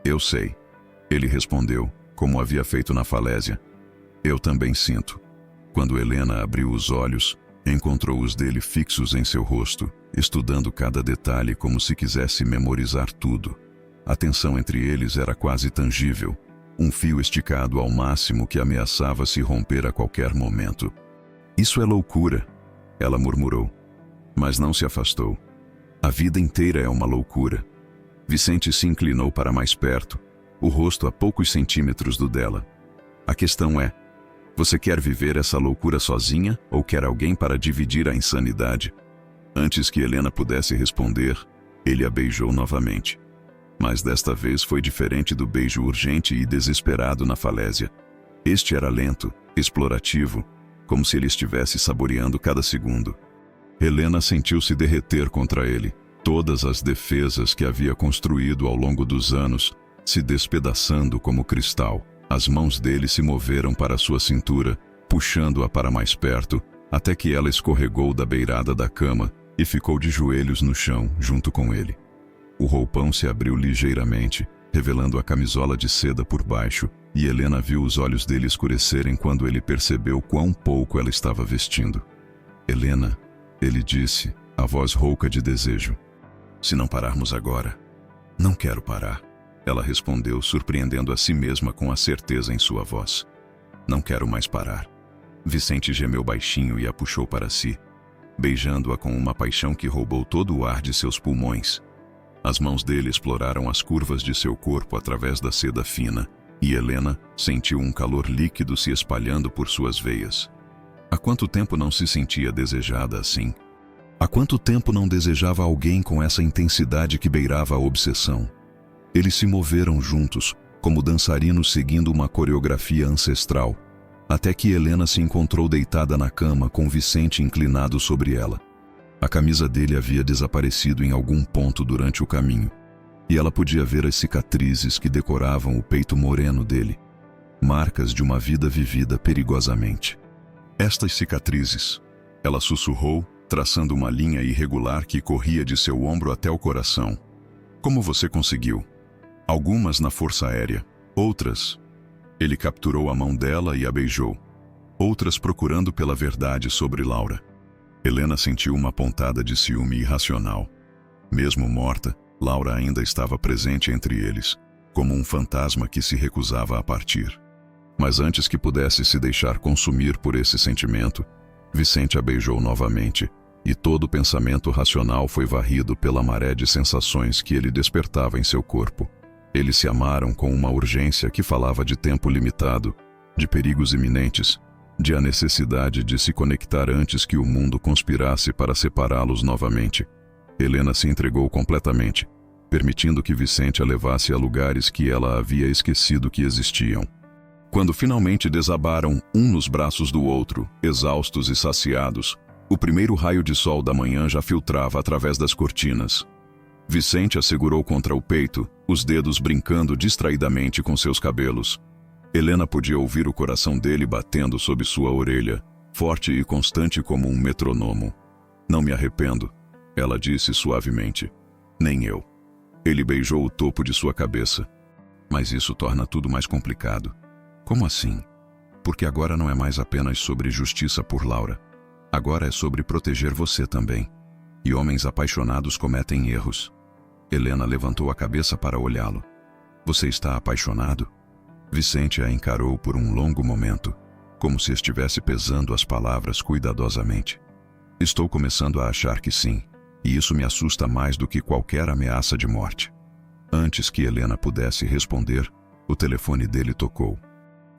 A: Eu sei. Ele respondeu, como havia feito na falésia. Eu também sinto. Quando Helena abriu os olhos, encontrou os dele fixos em seu rosto, estudando cada detalhe como se quisesse memorizar tudo. A tensão entre eles era quase tangível, um fio esticado ao máximo que ameaçava se romper a qualquer momento. "Isso é loucura", ela murmurou, mas não se afastou. "A vida inteira é uma loucura." Vicente se inclinou para mais perto, o rosto a poucos centímetros do dela. "A questão é, você quer viver essa loucura sozinha ou quer alguém para dividir a insanidade?" Antes que Helena pudesse responder, ele a beijou novamente. Mas desta vez foi diferente do beijo urgente e desesperado na falésia. Este era lento, explorativo, como se ele estivesse saboreando cada segundo. Helena sentiu-se derreter contra ele, todas as defesas que havia construído ao longo dos anos, se despedaçando como cristal. As mãos dele se moveram para sua cintura, puxando-a para mais perto, até que ela escorregou da beirada da cama e ficou de joelhos no chão, junto com ele. O roupão se abriu ligeiramente, revelando a camisola de seda por baixo, e Helena viu os olhos dele escurecerem quando ele percebeu quão pouco ela estava vestindo. "Helena", ele disse, a voz rouca de desejo. "Se não pararmos agora." "Não quero parar", ela respondeu, surpreendendo a si mesma com a certeza em sua voz. "Não quero mais parar." Vicente gemeu baixinho e a puxou para si, beijando-a com uma paixão que roubou todo o ar de seus pulmões. As mãos dele exploraram as curvas de seu corpo através da seda fina, e Helena sentiu um calor líquido se espalhando por suas veias. Há quanto tempo não se sentia desejada assim? Há quanto tempo não desejava alguém com essa intensidade que beirava a obsessão? Eles se moveram juntos, como dançarinos seguindo uma coreografia ancestral, até que Helena se encontrou deitada na cama com Vicente inclinado sobre ela. A camisa dele havia desaparecido em algum ponto durante o caminho, e ela podia ver as cicatrizes que decoravam o peito moreno dele, marcas de uma vida vivida perigosamente. "Estas cicatrizes", ela sussurrou, traçando uma linha irregular que corria de seu ombro até o coração. "Como você conseguiu?" "Algumas na Força Aérea, outras..." Ele capturou a mão dela e a beijou. "Outras procurando pela verdade sobre Laura." Helena sentiu uma pontada de ciúme irracional. Mesmo morta, Laura ainda estava presente entre eles, como um fantasma que se recusava a partir. Mas antes que pudesse se deixar consumir por esse sentimento, Vicente a beijou novamente, e todo o pensamento racional foi varrido pela maré de sensações que ele despertava em seu corpo. Eles se amaram com uma urgência que falava de tempo limitado, de perigos iminentes, de a necessidade de se conectar antes que o mundo conspirasse para separá-los novamente. Helena se entregou completamente, permitindo que Vicente a levasse a lugares que ela havia esquecido que existiam. Quando finalmente desabaram um nos braços do outro, exaustos e saciados, o primeiro raio de sol da manhã já filtrava através das cortinas. Vicente a segurou contra o peito, os dedos brincando distraidamente com seus cabelos. Helena podia ouvir o coração dele batendo sob sua orelha, forte e constante como um metronomo. "Não me arrependo", ela disse suavemente. "Nem eu." Ele beijou o topo de sua cabeça. "Mas isso torna tudo mais complicado." "Como assim?" "Porque agora não é mais apenas sobre justiça por Laura. Agora é sobre proteger você também. E homens apaixonados cometem erros." Helena levantou a cabeça para olhá-lo. "Você está apaixonado?" Vicente a encarou por um longo momento, como se estivesse pesando as palavras cuidadosamente. "Estou começando a achar que sim, e isso me assusta mais do que qualquer ameaça de morte." Antes que Helena pudesse responder, o telefone dele tocou.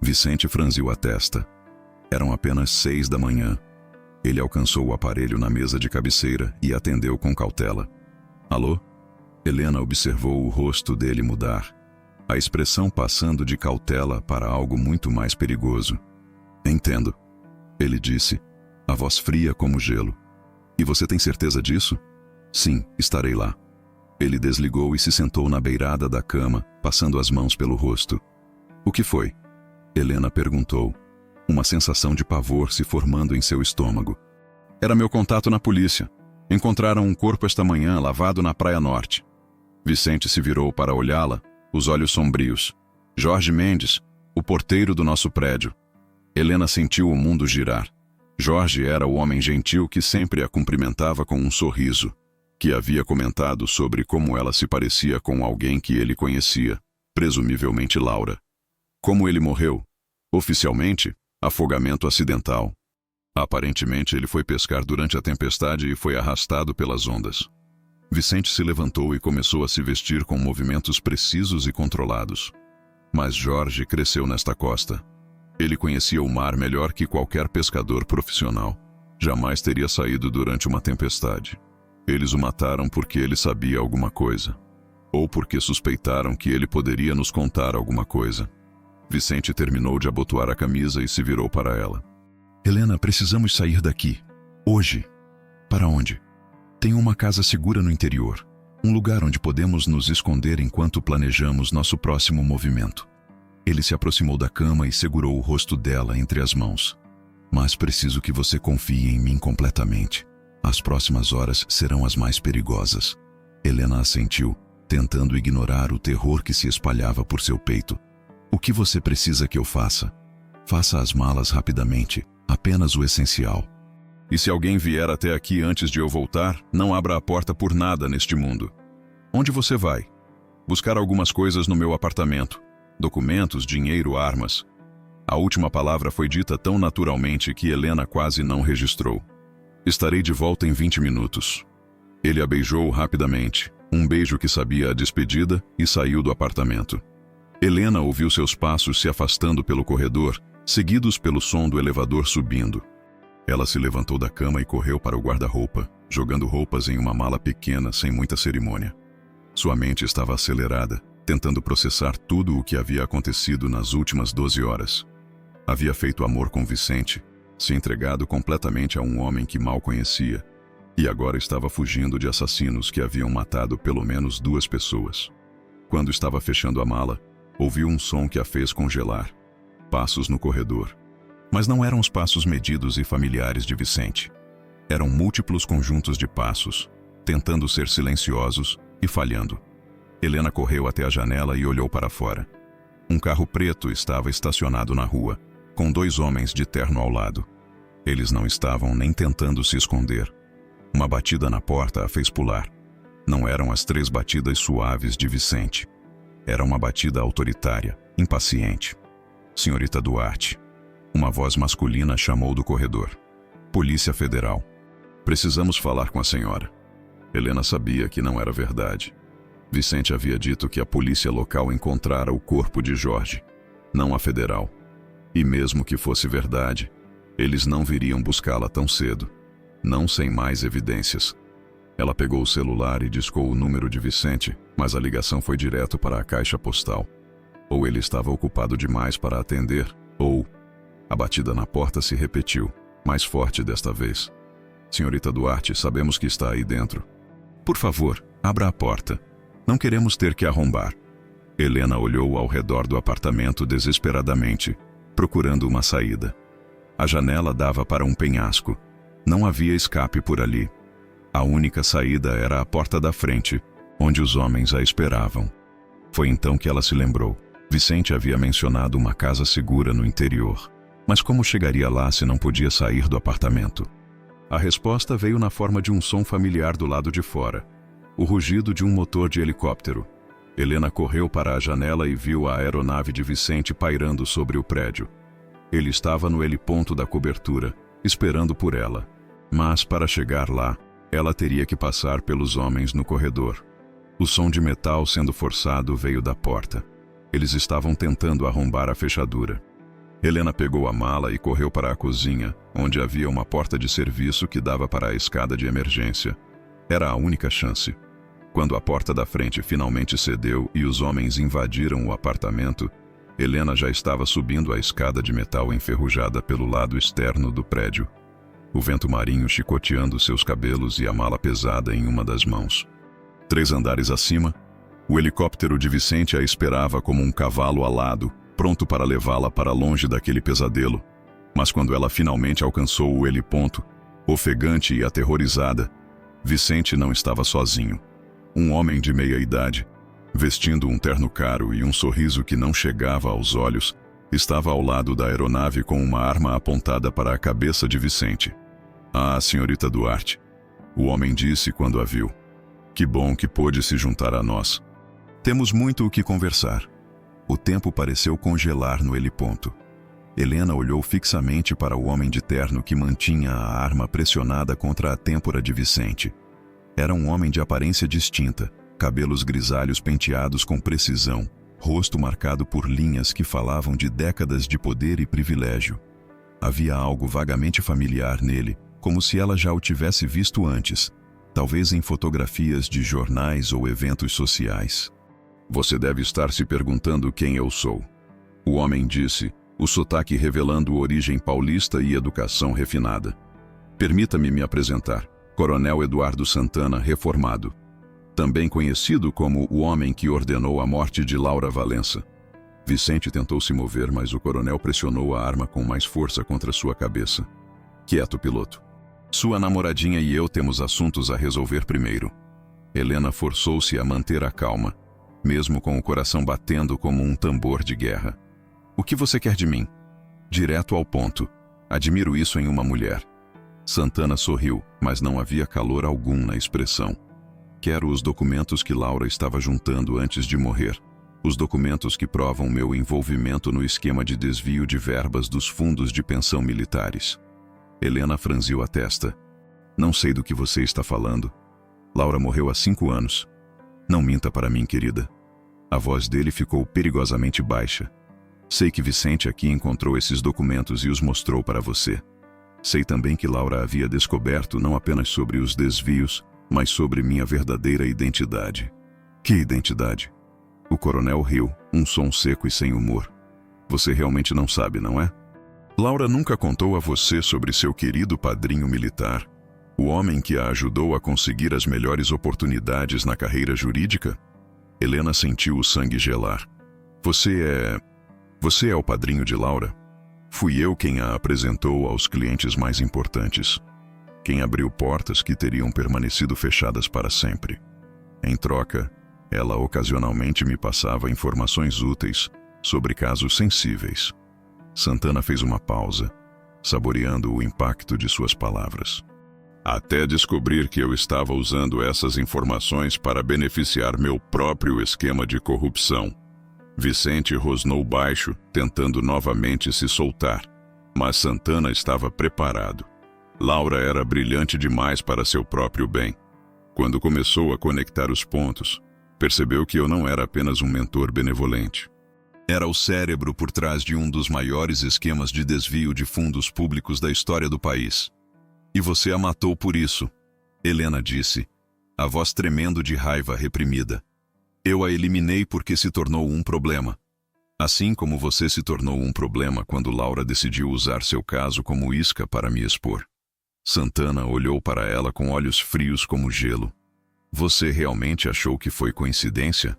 A: Vicente franziu a testa. Eram apenas 6 da manhã. Ele alcançou o aparelho na mesa de cabeceira e atendeu com cautela. "Alô?" Helena observou o rosto dele mudar, a expressão passando de cautela para algo muito mais perigoso. "Entendo", ele disse, a voz fria como gelo. "E você tem certeza disso?" "Sim, estarei lá." Ele desligou e se sentou na beirada da cama, passando as mãos pelo rosto. "O que foi?" Helena perguntou, uma sensação de pavor se formando em seu estômago. "Era meu contato na polícia. Encontraram um corpo esta manhã lavado na Praia Norte." Vicente se virou para olhá-la, os olhos sombrios. "Jorge Mendes, o porteiro do nosso prédio." Helena sentiu o mundo girar. Jorge era o homem gentil que sempre a cumprimentava com um sorriso, que havia comentado sobre como ela se parecia com alguém que ele conhecia, presumivelmente Laura. Como ele morreu? Oficialmente, afogamento acidental. Aparentemente, ele foi pescar durante a tempestade e foi arrastado pelas ondas. Vicente se levantou e começou a se vestir com movimentos precisos e controlados. Mas Jorge cresceu nesta costa. Ele conhecia o mar melhor que qualquer pescador profissional. Jamais teria saído durante uma tempestade. Eles o mataram porque ele sabia alguma coisa. Ou porque suspeitaram que ele poderia nos contar alguma coisa. Vicente terminou de abotoar a camisa e se virou para ela. Helena, precisamos sair daqui. Hoje. Para onde? Tenho uma casa segura no interior. Um lugar onde podemos nos esconder enquanto planejamos nosso próximo movimento. Ele se aproximou da cama e segurou o rosto dela entre as mãos. Mas preciso que você confie em mim completamente. As próximas horas serão as mais perigosas. Helena assentiu, tentando ignorar o terror que se espalhava por seu peito. O que você precisa que eu faça? Faça as malas rapidamente, apenas o essencial. E se alguém vier até aqui antes de eu voltar, não abra a porta por nada neste mundo. Onde você vai? Buscar algumas coisas no meu apartamento. Documentos, dinheiro, armas. A última palavra foi dita tão naturalmente que Helena quase não registrou. Estarei de volta em 20 minutos. Ele a beijou rapidamente, um beijo que sabia a despedida, e saiu do apartamento. Helena ouviu seus passos se afastando pelo corredor, seguidos pelo som do elevador subindo. Ela se levantou da cama e correu para o guarda-roupa, jogando roupas em uma mala pequena sem muita cerimônia. Sua mente estava acelerada, tentando processar tudo o que havia acontecido nas últimas 12 horas. Havia feito amor com Vicente, se entregado completamente a um homem que mal conhecia, e agora estava fugindo de assassinos que haviam matado pelo menos 2 pessoas. Quando estava fechando a mala, ouviu um som que a fez congelar. Passos no corredor. Mas não eram os passos medidos e familiares de Vicente. Eram múltiplos conjuntos de passos, tentando ser silenciosos e falhando. Helena correu até a janela e olhou para fora. Um carro preto estava estacionado na rua, com 2 homens de terno ao lado. Eles não estavam nem tentando se esconder. Uma batida na porta a fez pular. Não eram as 3 batidas suaves de Vicente. Era uma batida autoritária, impaciente. Senhorita Duarte. Uma voz masculina chamou do corredor. Polícia Federal. Precisamos falar com a senhora. Helena sabia que não era verdade. Vicente havia dito que a polícia local encontrara o corpo de Jorge, não a federal. E mesmo que fosse verdade, eles não viriam buscá-la tão cedo, não sem mais evidências. Ela pegou o celular e discou o número de Vicente, mas a ligação foi direto para a caixa postal. Ou ele estava ocupado demais para atender, ou... A batida na porta se repetiu, mais forte desta vez. Senhorita Duarte, sabemos que está aí dentro. Por favor, abra a porta. Não queremos ter que arrombar. Helena olhou ao redor do apartamento desesperadamente, procurando uma saída. A janela dava para um penhasco. Não havia escape por ali. A única saída era a porta da frente, onde os homens a esperavam. Foi então que ela se lembrou. Vicente havia mencionado uma casa segura no interior. Mas como chegaria lá se não podia sair do apartamento? A resposta veio na forma de um som familiar do lado de fora. O rugido de um motor de helicóptero. Helena correu para a janela e viu a aeronave de Vicente pairando sobre o prédio. Ele estava no heliponto da cobertura, esperando por ela. Mas para chegar lá, ela teria que passar pelos homens no corredor. O som de metal sendo forçado veio da porta. Eles estavam tentando arrombar a fechadura. Helena pegou a mala e correu para a cozinha, onde havia uma porta de serviço que dava para a escada de emergência. Era a única chance. Quando a porta da frente finalmente cedeu e os homens invadiram o apartamento, Helena já estava subindo a escada de metal enferrujada pelo lado externo do prédio. O vento marinho chicoteando seus cabelos e a mala pesada em uma das mãos. 3 andares acima, o helicóptero de Vicente a esperava como um cavalo alado, pronto para levá-la para longe daquele pesadelo. Mas quando ela finalmente alcançou o heliponto, ofegante e aterrorizada, Vicente não estava sozinho. Um homem de meia idade, vestindo um terno caro e um sorriso que não chegava aos olhos, Estava ao lado da aeronave com uma arma apontada para a cabeça de Vicente. "Ah, senhorita Duarte", o homem disse quando a viu. "Que bom que pôde se juntar a nós. Temos muito o que conversar." O tempo pareceu congelar no heliponto. Helena olhou fixamente para o homem de terno que mantinha a arma pressionada contra a têmpora de Vicente. Era um homem de aparência distinta, cabelos grisalhos penteados com precisão, rosto marcado por linhas que falavam de décadas de poder e privilégio. Havia algo vagamente familiar nele, como se ela já o tivesse visto antes, talvez em fotografias de jornais ou eventos sociais. "Você deve estar se perguntando quem eu sou", o homem disse, o sotaque revelando origem paulista e educação refinada. "Permita-me me apresentar. Coronel Eduardo Santana, reformado. Também conhecido como o homem que ordenou a morte de Laura Valença." Vicente tentou se mover, mas o coronel pressionou a arma com mais força contra sua cabeça. "Quieto, piloto. Sua namoradinha e eu temos assuntos a resolver primeiro." Helena forçou-se a manter a calma, mesmo com o coração batendo como um tambor de guerra. "O que você quer de mim?" Direto ao ponto. Admiro isso em uma mulher. Santana sorriu, mas não havia calor algum na expressão. "Quero os documentos que Laura estava juntando antes de morrer. Os documentos que provam meu envolvimento no esquema de desvio de verbas dos fundos de pensão militares." Helena franziu a testa. "Não sei do que você está falando. Laura morreu há 5 anos. Não minta para mim, querida." A voz dele ficou perigosamente baixa. "Sei que Vicente aqui encontrou esses documentos e os mostrou para você. Sei também que Laura havia descoberto não apenas sobre os desvios, mas sobre minha verdadeira identidade." "Que identidade?" O coronel riu, um som seco e sem humor. "Você realmente não sabe, não é? Laura nunca contou a você sobre seu querido padrinho militar, o homem que a ajudou a conseguir as melhores oportunidades na carreira jurídica?" Helena sentiu o sangue gelar. Você é o padrinho de Laura? Fui eu quem a apresentou aos clientes mais importantes. Quem abriu portas que teriam permanecido fechadas para sempre. Em troca, ela ocasionalmente me passava informações úteis sobre casos sensíveis." Santana fez uma pausa, saboreando o impacto de suas palavras. "Até descobrir que eu estava usando essas informações para beneficiar meu próprio esquema de corrupção." Vicente rosnou baixo, tentando novamente se soltar, mas Santana estava preparado. Laura era brilhante demais para seu próprio bem. Quando começou a conectar os pontos, percebeu que eu não era apenas um mentor benevolente. Era o cérebro por trás de um dos maiores esquemas de desvio de fundos públicos da história do país. "E você a matou por isso", Helena disse, a voz tremendo de raiva reprimida. "Eu a eliminei porque se tornou um problema. Assim como você se tornou um problema quando Laura decidiu usar seu caso como isca para me expor." Santana olhou para ela com olhos frios como gelo. "Você realmente achou que foi coincidência?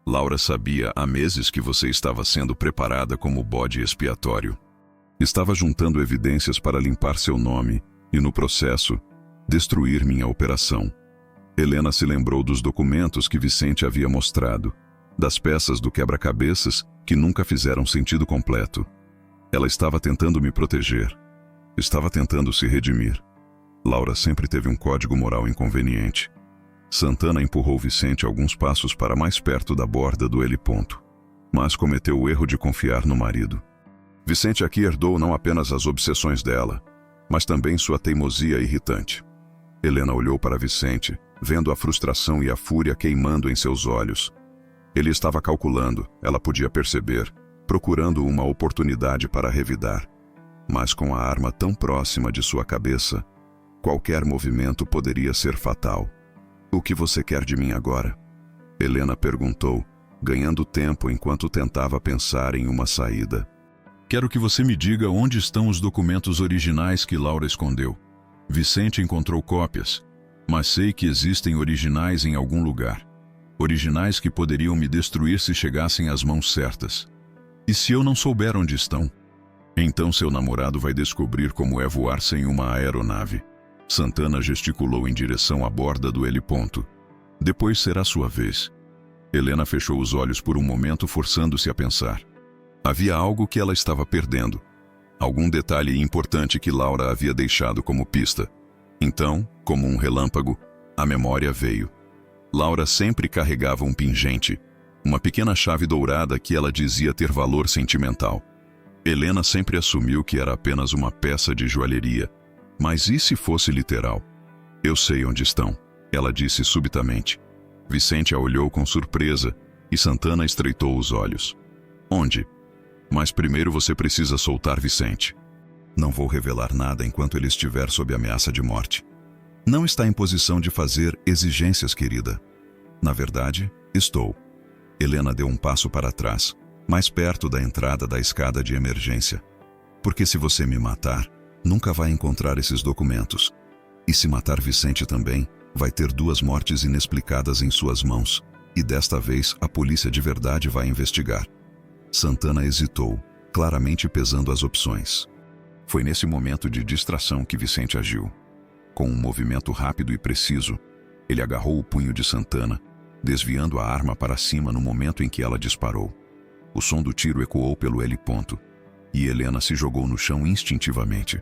A: Laura sabia há meses que você estava sendo preparada como bode expiatório. Estava juntando evidências para limpar seu nome e, no processo, destruir minha operação." Helena se lembrou dos documentos que Vicente havia mostrado, das peças do quebra-cabeças que nunca fizeram sentido completo. Ela estava tentando me proteger. Estava tentando se redimir. Laura sempre teve um código moral inconveniente. Santana empurrou Vicente alguns passos para mais perto da borda do heliponto, mas cometeu o erro de confiar no marido. Vicente aqui herdou não apenas as obsessões dela, mas também sua teimosia irritante. Helena olhou para Vicente, vendo a frustração e a fúria queimando em seus olhos. Ele estava calculando, ela podia perceber, procurando uma oportunidade para revidar. Mas com a arma tão próxima de sua cabeça, qualquer movimento poderia ser fatal. "O que você quer de mim agora?" Helena perguntou, ganhando tempo enquanto tentava pensar em uma saída. "Quero que você me diga onde estão os documentos originais que Laura escondeu. Vicente encontrou cópias, mas sei que existem originais em algum lugar. Originais que poderiam me destruir se chegassem às mãos certas. E se eu não souber onde estão? Então seu namorado vai descobrir como é voar sem uma aeronave." Santana gesticulou em direção à borda do heliponto. "Depois será sua vez." Helena fechou os olhos por um momento, forçando-se a pensar. Havia algo que ela estava perdendo. Algum detalhe importante que Laura havia deixado como pista. Então, como um relâmpago, a memória veio. Laura sempre carregava um pingente, uma pequena chave dourada que ela dizia ter valor sentimental. Helena sempre assumiu que era apenas uma peça de joalheria. Mas e se fosse literal? Eu sei onde estão, ela disse subitamente. Vicente a olhou com surpresa e Santana estreitou os olhos. Onde? Mas primeiro você precisa soltar Vicente. Não vou revelar nada enquanto ele estiver sob ameaça de morte. Não está em posição de fazer exigências, querida. Na verdade, estou. Helena deu um passo para trás, mais perto da entrada da escada de emergência. Porque se você me matar, nunca vai encontrar esses documentos. E se matar Vicente também, vai ter 2 mortes inexplicadas em suas mãos. E desta vez a polícia de verdade vai investigar. Santana hesitou, claramente pesando as opções. Foi nesse momento de distração que Vicente agiu. Com um movimento rápido e preciso, ele agarrou o punho de Santana, desviando a arma para cima no momento em que ela disparou. O som do tiro ecoou pelo L ponto, e Helena se jogou no chão instintivamente.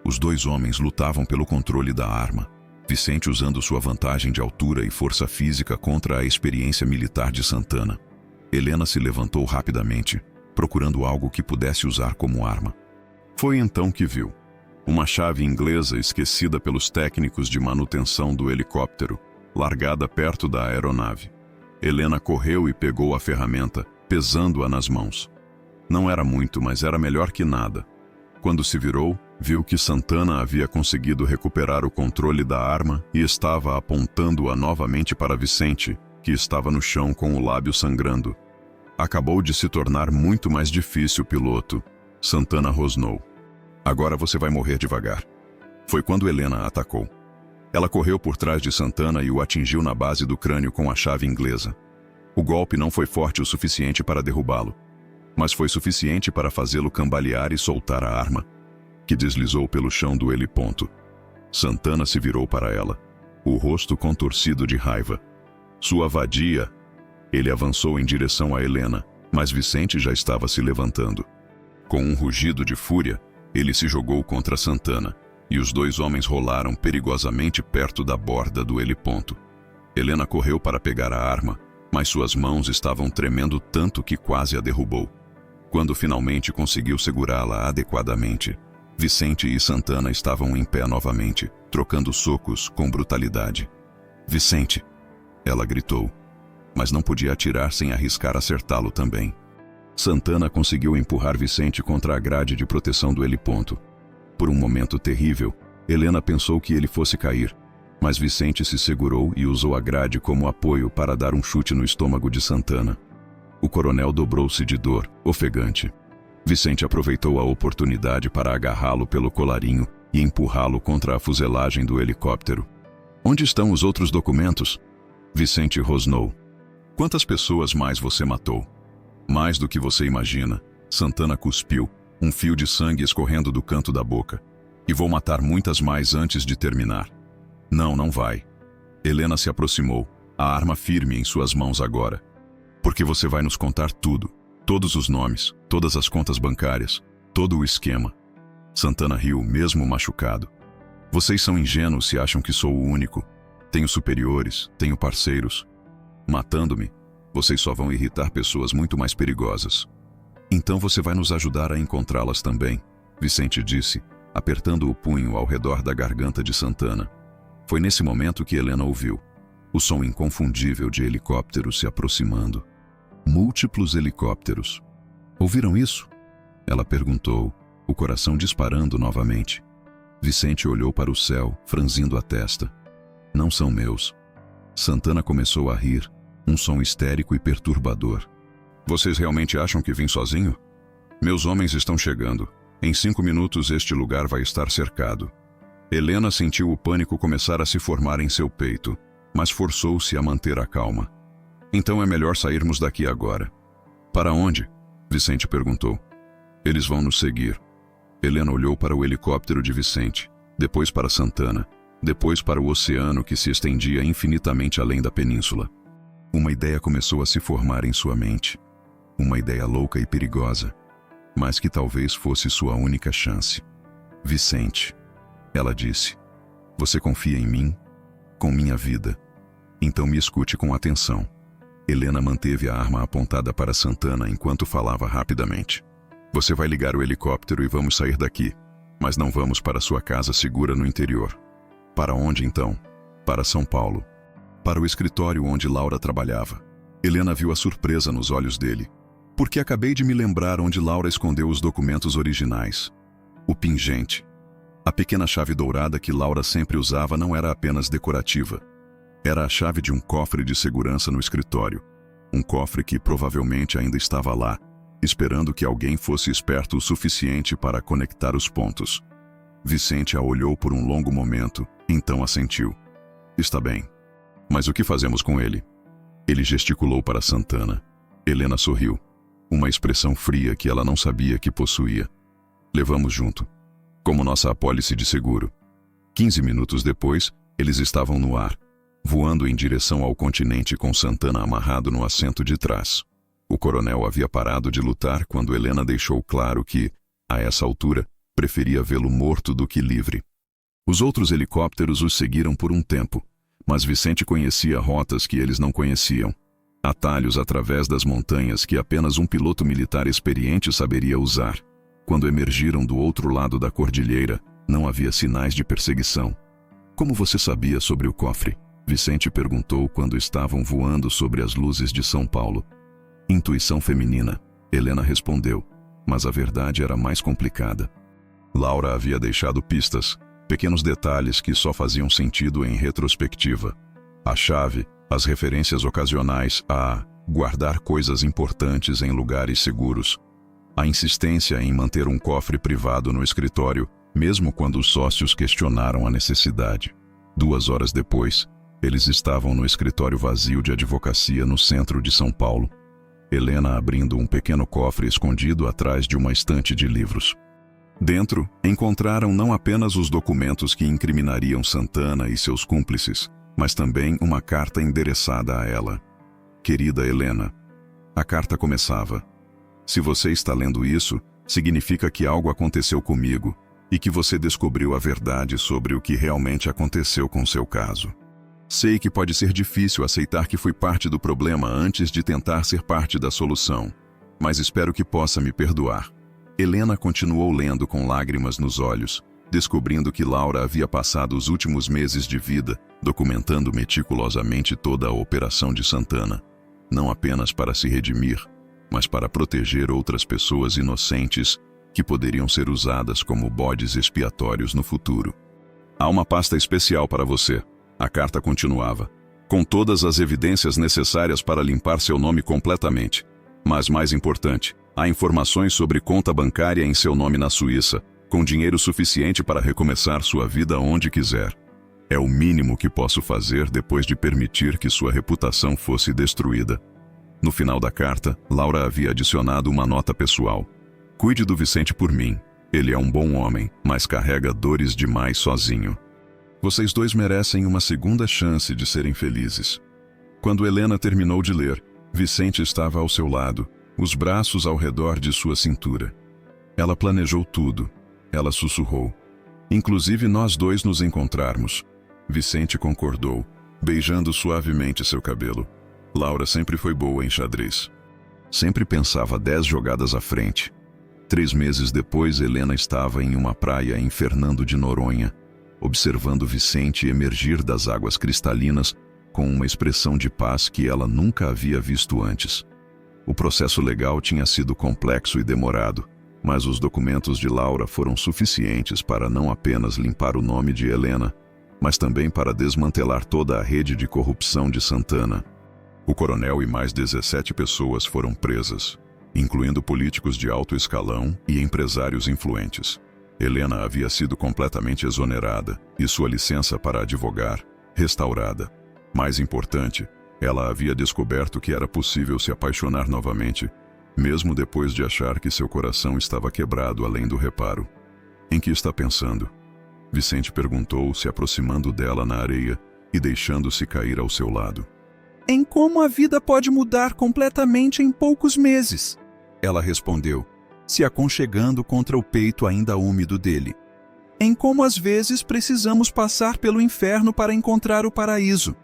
A: Os 2 homens lutavam pelo controle da arma, Vicente usando sua vantagem de altura e força física contra a experiência militar de Santana. Helena se levantou rapidamente, procurando algo que pudesse usar como arma. Foi então que viu uma chave inglesa esquecida pelos técnicos de manutenção do helicóptero, largada perto da aeronave. Helena correu e pegou a ferramenta, pesando-a nas mãos. Não era muito, mas era melhor que nada. Quando se virou, viu que Santana havia conseguido recuperar o controle da arma e estava apontando-a novamente para Vicente, que estava no chão com o lábio sangrando. Acabou de se tornar muito mais difícil, piloto. Santana rosnou. Agora você vai morrer devagar. Foi quando Helena atacou. Ela correu por trás de Santana e o atingiu na base do crânio com a chave inglesa. O golpe não foi forte o suficiente para derrubá-lo, mas foi suficiente para fazê-lo cambalear e soltar a arma, que deslizou pelo chão do heliponto. Santana se virou para ela, o rosto contorcido de raiva. Sua vadia! Ele avançou em direção a Helena, mas Vicente já estava se levantando. Com um rugido de fúria, ele se jogou contra Santana, e os 2 homens rolaram perigosamente perto da borda do heliponto. Helena correu para pegar a arma, mas suas mãos estavam tremendo tanto que quase a derrubou. Quando finalmente conseguiu segurá-la adequadamente, Vicente e Santana estavam em pé novamente, trocando socos com brutalidade. Vicente! Ela gritou, mas não podia atirar sem arriscar acertá-lo também. Santana conseguiu empurrar Vicente contra a grade de proteção do heliponto. Por um momento terrível, Helena pensou que ele fosse cair, mas Vicente se segurou e usou a grade como apoio para dar um chute no estômago de Santana. O coronel dobrou-se de dor, ofegante. Vicente aproveitou a oportunidade para agarrá-lo pelo colarinho e empurrá-lo contra a fuselagem do helicóptero. Onde estão os outros documentos? Vicente rosnou. Quantas pessoas mais você matou? Mais do que você imagina. Santana cuspiu, um fio de sangue escorrendo do canto da boca. E vou matar muitas mais antes de terminar. Não, não vai. Helena se aproximou, a arma firme em suas mãos agora. Porque você vai nos contar tudo. Todos os nomes, todas as contas bancárias, todo o esquema. Santana riu, mesmo machucado. Vocês são ingênuos se acham que sou o único. Tenho superiores, tenho parceiros. Matando-me, vocês só vão irritar pessoas muito mais perigosas. Então você vai nos ajudar a encontrá-las também, Vicente disse, apertando o punho ao redor da garganta de Santana. Foi nesse momento que Helena ouviu o som inconfundível de helicópteros se aproximando. Múltiplos helicópteros. Ouviram isso? Ela perguntou, o coração disparando novamente. Vicente olhou para o céu, franzindo a testa. Não são meus. Santana começou a rir, um som histérico e perturbador. Vocês realmente acham que vim sozinho? Meus homens estão chegando. Em 5 minutos este lugar vai estar cercado. Helena sentiu o pânico começar a se formar em seu peito, mas forçou-se a manter a calma. Então é melhor sairmos daqui agora. Para onde? Vicente perguntou. Eles vão nos seguir. Helena olhou para o helicóptero de Vicente, depois para Santana, depois para o oceano que se estendia infinitamente além da península. Uma ideia começou a se formar em sua mente. Uma ideia louca e perigosa, mas que talvez fosse sua única chance. Vicente, ela disse, você confia em mim? Com minha vida? Então me escute com atenção. Helena manteve a arma apontada para Santana enquanto falava rapidamente. Você vai ligar o helicóptero e vamos sair daqui, mas não vamos para sua casa segura no interior. Para onde então? Para São Paulo. Para o escritório onde Laura trabalhava. Helena viu a surpresa nos olhos dele. Porque acabei de me lembrar onde Laura escondeu os documentos originais. O pingente. A pequena chave dourada que Laura sempre usava não era apenas decorativa. Era a chave de um cofre de segurança no escritório. Um cofre que provavelmente ainda estava lá, esperando que alguém fosse esperto o suficiente para conectar os pontos. Vicente a olhou por um longo momento, então assentiu. Está bem. Mas o que fazemos com ele? Ele gesticulou para Santana. Helena sorriu. Uma expressão fria que ela não sabia que possuía. Levamos junto. Como nossa apólice de seguro. 15 minutos depois, eles estavam no ar, voando em direção ao continente com Santana amarrado no assento de trás. O coronel havia parado de lutar quando Helena deixou claro que, a essa altura, preferia vê-lo morto do que livre. Os outros helicópteros os seguiram por um tempo, mas Vicente conhecia rotas que eles não conheciam. Atalhos através das montanhas que apenas um piloto militar experiente saberia usar. Quando emergiram do outro lado da cordilheira, não havia sinais de perseguição. Como você sabia sobre o cofre? Vicente perguntou quando estavam voando sobre as luzes de São Paulo. Intuição feminina, Helena respondeu, mas a verdade era mais complicada. Laura havia deixado pistas, pequenos detalhes que só faziam sentido em retrospectiva. A chave, as referências ocasionais a guardar coisas importantes em lugares seguros. A insistência em manter um cofre privado no escritório, mesmo quando os sócios questionaram a necessidade. 2 horas depois, eles estavam no escritório vazio de advocacia no centro de São Paulo. Helena abrindo um pequeno cofre escondido atrás de uma estante de livros. Dentro, encontraram não apenas os documentos que incriminariam Santana e seus cúmplices, mas também uma carta endereçada a ela. Querida Helena, a carta começava: se você está lendo isso, significa que algo aconteceu comigo e que você descobriu a verdade sobre o que realmente aconteceu com seu caso. Sei que pode ser difícil aceitar que fui parte do problema antes de tentar ser parte da solução, mas espero que possa me perdoar. Helena continuou lendo com lágrimas nos olhos, descobrindo que Laura havia passado os últimos meses de vida documentando meticulosamente toda a operação de Santana, não apenas para se redimir, mas para proteger outras pessoas inocentes que poderiam ser usadas como bodes expiatórios no futuro. Há uma pasta especial para você, a carta continuava, com todas as evidências necessárias para limpar seu nome completamente. Mas mais importante, há informações sobre conta bancária em seu nome na Suíça, com dinheiro suficiente para recomeçar sua vida onde quiser. É o mínimo que posso fazer depois de permitir que sua reputação fosse destruída. No final da carta, Laura havia adicionado uma nota pessoal. Cuide do Vicente por mim. Ele é um bom homem, mas carrega dores demais sozinho. Vocês dois merecem uma segunda chance de serem felizes. Quando Helena terminou de ler, Vicente estava ao seu lado, os braços ao redor de sua cintura. Ela planejou tudo. Ela sussurrou. Inclusive nós dois nos encontrarmos. Vicente concordou, beijando suavemente seu cabelo. Laura sempre foi boa em xadrez. Sempre pensava 10 jogadas à frente. 3 meses depois, Helena estava em uma praia em Fernando de Noronha, observando Vicente emergir das águas cristalinas com uma expressão de paz que ela nunca havia visto antes. O processo legal tinha sido complexo e demorado, mas os documentos de Laura foram suficientes para não apenas limpar o nome de Helena, mas também para desmantelar toda a rede de corrupção de Santana. O coronel e mais 17 pessoas foram presas, incluindo políticos de alto escalão e empresários influentes. Helena havia sido completamente exonerada e sua licença para advogar, restaurada. Mais importante, ela havia descoberto que era possível se apaixonar novamente, mesmo depois de achar que seu coração estava quebrado além do reparo. Em que está pensando? Vicente perguntou, se aproximando dela na areia e deixando-se cair ao seu lado.
B: Em como a vida pode mudar completamente em poucos meses, ela respondeu, se aconchegando contra o peito ainda úmido dele. Em como às vezes precisamos passar pelo inferno para encontrar o paraíso.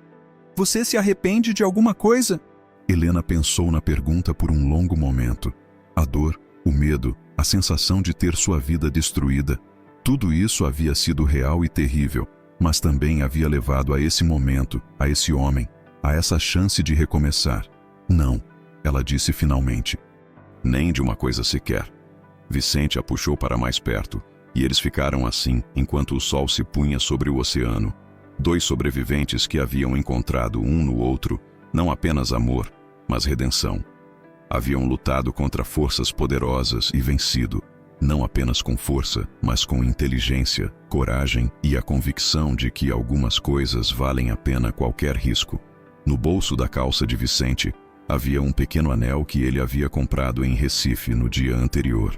B: Você se arrepende de alguma coisa?
A: Helena pensou na pergunta por um longo momento. A dor, o medo, a sensação de ter sua vida destruída, tudo isso havia sido real e terrível, mas também havia levado a esse momento, a esse homem, a essa chance de recomeçar. Não, ela disse finalmente. Nem de uma coisa sequer. Vicente a puxou para mais perto, e eles ficaram assim enquanto o sol se punha sobre o oceano. Dois sobreviventes que haviam encontrado um no outro, não apenas amor, mas redenção. Haviam lutado contra forças poderosas e vencido, não apenas com força, mas com inteligência, coragem e a convicção de que algumas coisas valem a pena qualquer risco. No bolso da calça de Vicente, havia um pequeno anel que ele havia comprado em Recife no dia anterior.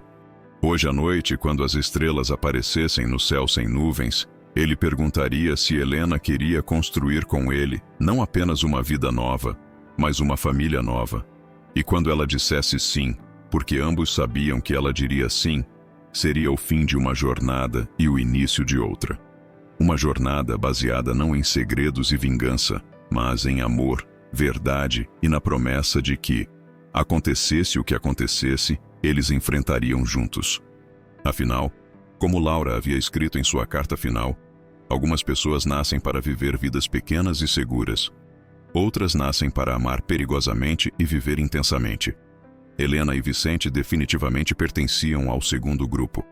A: Hoje à noite, quando as estrelas aparecessem no céu sem nuvens, ele perguntaria se Helena queria construir com ele não apenas uma vida nova, mas uma família nova. E quando ela dissesse sim, porque ambos sabiam que ela diria sim, seria o fim de uma jornada e o início de outra. Uma jornada baseada não em segredos e vingança, mas em amor, verdade e na promessa de que, acontecesse o que acontecesse, eles enfrentariam juntos. Afinal, como Laura havia escrito em sua carta final, algumas pessoas nascem para viver vidas pequenas e seguras. Outras nascem para amar perigosamente e viver intensamente. Helena e Vicente definitivamente pertenciam ao segundo grupo.